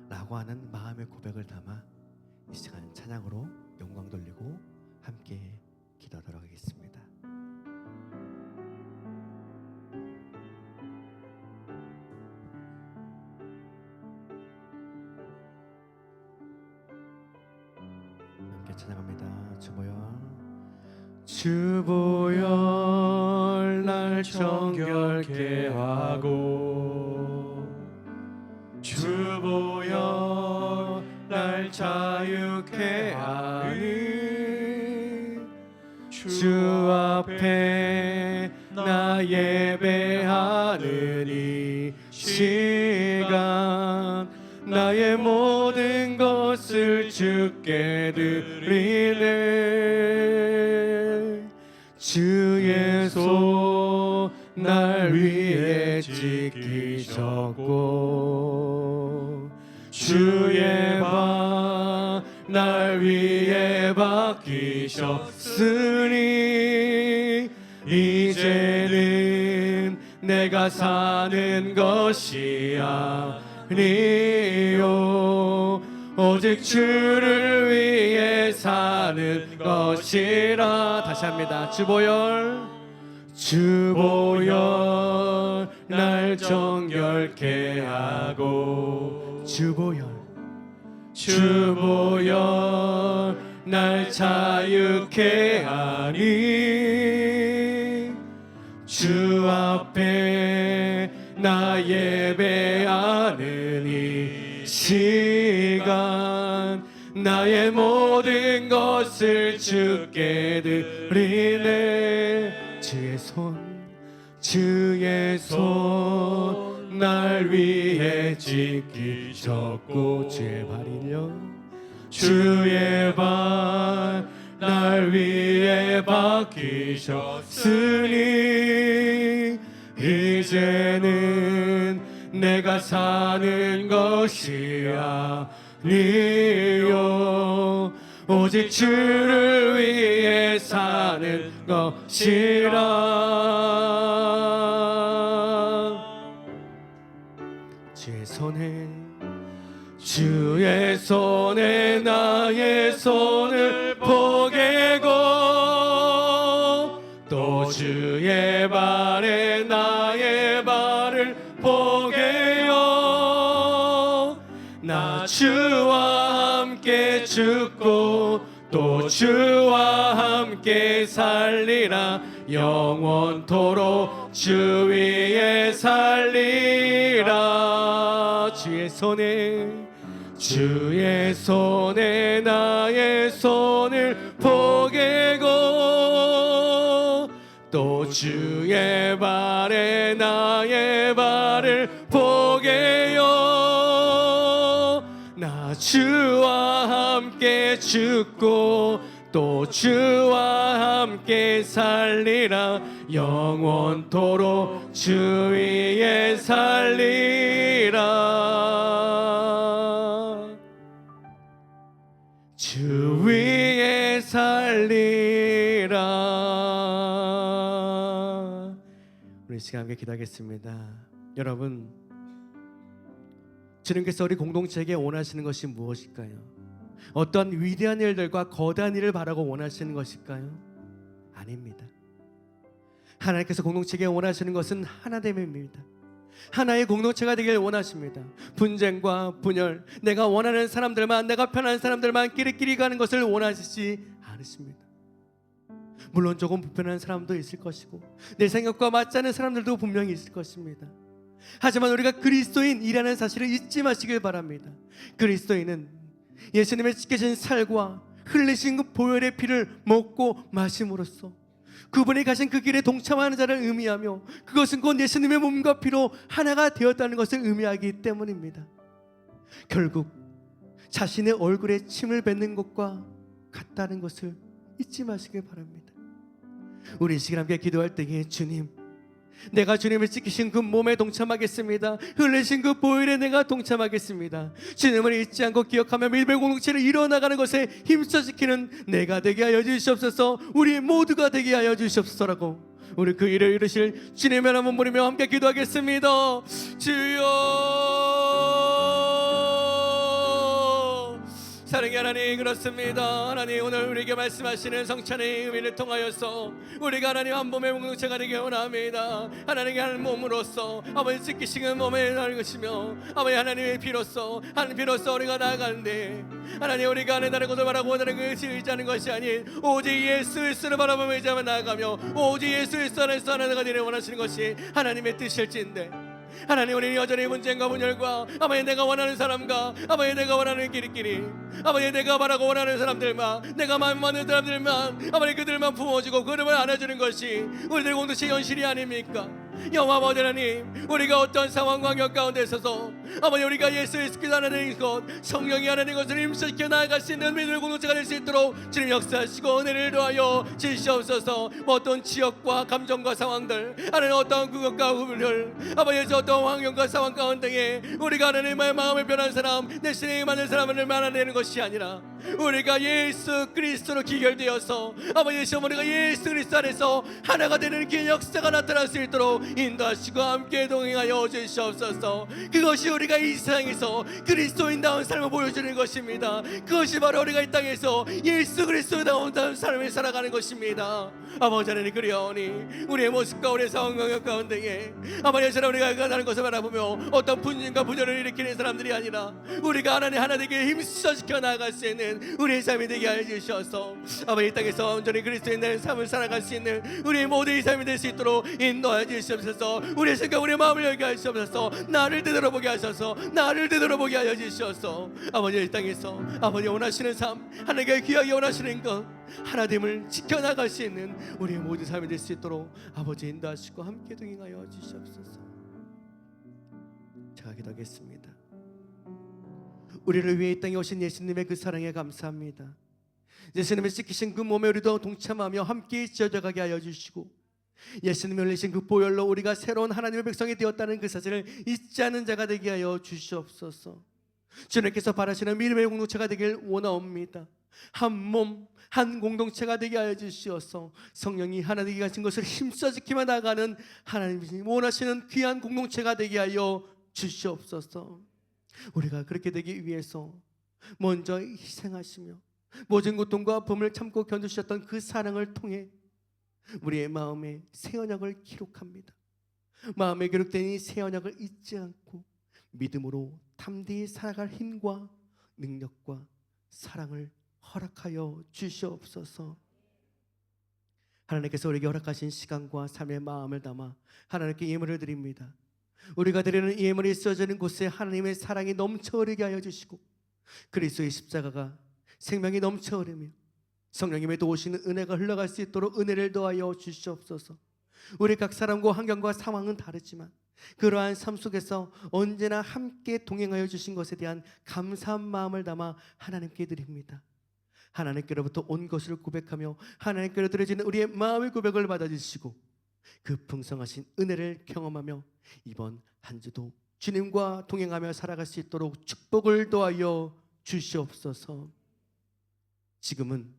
라고 하는 마음의 고백을 담아 이 시간 찬양으로 영광 돌리고 함께 기도하도록 하겠습니다. 함께 찬양합니다. 주보혈 날 정결케 하고 주보혈 날 자유케 하니 주 앞에 나 예배하는 이 시간 나의 모든 것을 주께 드리네 주의 손 날 위해 지키셨고 주의 발 날 위해 박히셨으니 이제는 내가 사는 것이 아니요 오직 주를 위해 사는 것이라. 다시 합니다. 주보혈 날 정결케 하고 주보혈 날 자유케 하니 주 앞에 나 예배하는 이 시간 나의 모든 것을 주께 드리네 주의 손 날 위해 지키셨고 주의 발 날 위해 박히셨으니 이제는 내가 사는 것이 아니요 오직 주를 위해 사는 것이라. 주의 손에 나의 손을 포개고 또 주의 발에 나의 발을 포개요. 나 주와 함께 죽고 또 주와 함께 살리라. 영원토록 주 위에 살리라. 주의 손에 나의 손을 포개고 또 주의 발에 나의 발을 포개요. 나 주와 함께 죽고 또 주와 함께 살리라. 영원토록 주 위에 살리라. 주 위에 살리라. 우리 시간 함께 기도하겠습니다. 여러분, 주님께서 우리 공동체에게 원하시는 것이 무엇일까요? 어떤 위대한 일들과 거대한 일을 바라고 원하시는 것일까요? 아닙니다. 하나님께서 공동체에게 원하시는 것은 하나됨입니다. 하나의 공동체가 되길 원하십니다. 분쟁과 분열, 내가 원하는 사람들만, 내가 편한 사람들만 끼리끼리 가는 것을 원하시지 않으십니다. 물론 조금 불편한 사람도 있을 것이고 내 생각과 맞지 않는 사람들도 분명히 있을 것입니다. 하지만 우리가 그리스도인이라는 사실을 잊지 마시길 바랍니다. 그리스도인은 예수님의 지켜진 살과 흘리신 그 보혈의 피를 먹고 마심으로써 그분이 가신 그 길에 동참하는 자를 의미하며 그것은 곧 예수님의 몸과 피로 하나가 되었다는 것을 의미하기 때문입니다. 결국 자신의 얼굴에 침을 뱉는 것과 같다는 것을 잊지 마시길 바랍니다. 우리 이 시간 함께 기도할 때에 주님, 내가 주님을 지키신 그 몸에 동참하겠습니다. 흘리신 그 보혈에 내가 동참하겠습니다. 주님을 잊지 않고 기억하며 밀배 공동체를 이뤄나가는 것에 힘써 지키는 내가 되게 하여 주시옵소서. 우리 모두가 되게 하여 주시옵소서라고 우리 그 일을 이루실 주님의 이름을 부르며 함께 기도하겠습니다. 주여, 사랑의 하나님, 그렇습니다. 하나님, 오늘 우리에게 말씀하시는 성찬의 의미를 통하여서 우리가 하나님 한 몸의 공동체가 되기 원합니다. 하나님의 한 몸으로서 아버지 지키시는 몸에 나는 것이며 아버지 하나님의 피로서 하나님 피로서 우리가 나아가는데 하나님 우리가 하는 다른 것을 바라고 원하는 것이 의지하는 것이 아닌 오직 예수 그리스도를 바라보며 의지하며 나아가며 오직 예수 그리스도 안에서 하나가 되기를 원하시는 것이 하나님의 뜻일진데 하나님, 우리는 여전히 분쟁과 분열과 아버지 내가 원하는 사람과 아버지 내가 원하는 끼리끼리 아버지 내가 바라고 원하는 사람들만 내가 마음 맞는 사람들만 아버지 그들만 품어주고 그들만 안아주는 것이 우리들 공동체 현실이 아닙니까? 여호와 아버지 하나님, 우리가 어떤 상황 환경 가운데 있어서 아버지 우리가 예수 그리스도 하나님 것 성령이 하나님 것을 힘쓰게 나아갈 수 있는 믿음의 공동체가 될 수 있도록 주님 역사하시고 은혜를 더하여 주시옵소서. 어떤 지역과 감정과 상황들 하나님 어떤 그것과 후를 아버지 어떤 환경과 상황 가운데에 우리가 하나님의 마음을 변한 사람 내 신앙이 맞는 사람을 만나내는 것이 아니라 우리가 예수 그리스도로 기결되어서 아버지 시험 우리가 예수 그리스도 안에서 하나가 되는 그 역사가 나타날 수 있도록 인도하시고 함께 동행하여 주시옵소서. 그것이 우리가 이 세상에서 그리스도인다운 삶을 보여주는 것입니다. 그것이 바로 우리가 이 땅에서 예수 그리스도다운 삶을 살아가는 것입니다. 아버지 하나님, 그리하오니 우리의 모습과 우리의 상황 가운데에 아버지 우리가 가는 것을 바라보며 어떤 분쟁과 분열을 일으키는 사람들이 아니라 우리가 하나님 하나 되게 힘써 지켜 나아갈 수 있는 우리의 삶이 되게 하여 주셔서 아버지 이 땅에서 온전히 그리스도인의 삶을 살아갈 수 있는 우리의 모두의 삶이 될 수 있도록 인도하여 주시옵소서. 우리의 생각 우리의 마음을 열게 하시옵소서. 나를 되돌아보게 하셔서 나를 되돌아보게 하여 주시옵소서. 아버지 이 땅에서 아버지 원하시는 삶 하나님께 귀하게 원하시는 것 하나됨을 지켜나갈 수 있는 우리의 모든 삶이 될 수 있도록 아버지 인도하시고 함께 동행하여 주시옵소서. 제가 기도하겠습니다. 우리를 위해 이 땅에 오신 예수님의 그 사랑에 감사합니다. 예수님의 찢기신 그 몸에 우리도 동참하며 함께 지어져 가게 하여 주시고, 예수님이 흘리신 그 보혈로 우리가 새로운 하나님의 백성이 되었다는 그 사실을 잊지 않는 자가 되게 하여 주시옵소서. 주님께서 바라시는 믿음의 공동체가 되길 원하옵니다. 한 몸, 한 공동체가 되게 하여 주시어서 성령이 하나 되게 하신 것을 힘써 지키며 나가는 하나님이 원하시는 귀한 공동체가 되게 하여 주시옵소서. 우리가 그렇게 되기 위해서 먼저 희생하시며 모든 고통과 아픔을 참고 견디셨던 그 사랑을 통해 우리의 마음에 새 언약을 기록합니다. 마음에 기록된 이 새 언약을 잊지 않고 믿음으로 담대히 살아갈 힘과 능력과 사랑을 허락하여 주시옵소서. 하나님께서 우리에게 허락하신 시간과 삶의 마음을 담아 하나님께 예물을 드립니다. 우리가 드리는 예물이 쓰여지는 곳에 하나님의 사랑이 넘쳐 흐르게 하여 주시고, 그리스도의 십자가가 생명이 넘쳐 흐르며 성령님의 도우시는 은혜가 흘러갈 수 있도록 은혜를 더하여 주시옵소서. 우리 각 사람과 환경과 상황은 다르지만 그러한 삶 속에서 언제나 함께 동행하여 주신 것에 대한 감사한 마음을 담아 하나님께 드립니다. 하나님께로부터 온 것을 고백하며 하나님께로 드려지는 우리의 마음의 고백을 받아주시고 그 풍성하신 은혜를 경험하며 이번 한 주도 주님과 동행하며 살아갈 수 있도록 축복을 더하여 주시옵소서. 지금은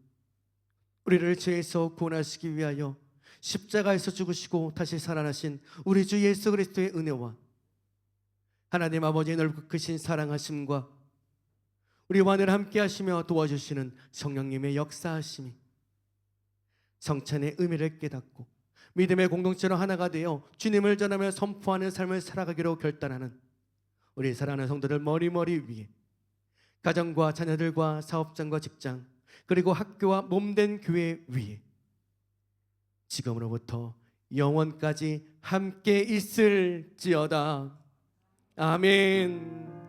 우리를 죄에서 구원하시기 위하여 십자가에서 죽으시고 다시 살아나신 우리 주 예수 그리스도의 은혜와 하나님 아버지의 넓고 크신 사랑하심과 우리와 늘 함께 하시며 도와주시는 성령님의 역사하심이 성찬의 의미를 깨닫고 믿음의 공동체로 하나가 되어 주님을 전하며 선포하는 삶을 살아가기로 결단하는 우리 사랑하는 성도들 머리머리 위에 가정과 자녀들과 사업장과 직장 그리고 학교와 몸된 교회 위에 지금으로부터 영원까지 함께 있을지어다. 아멘.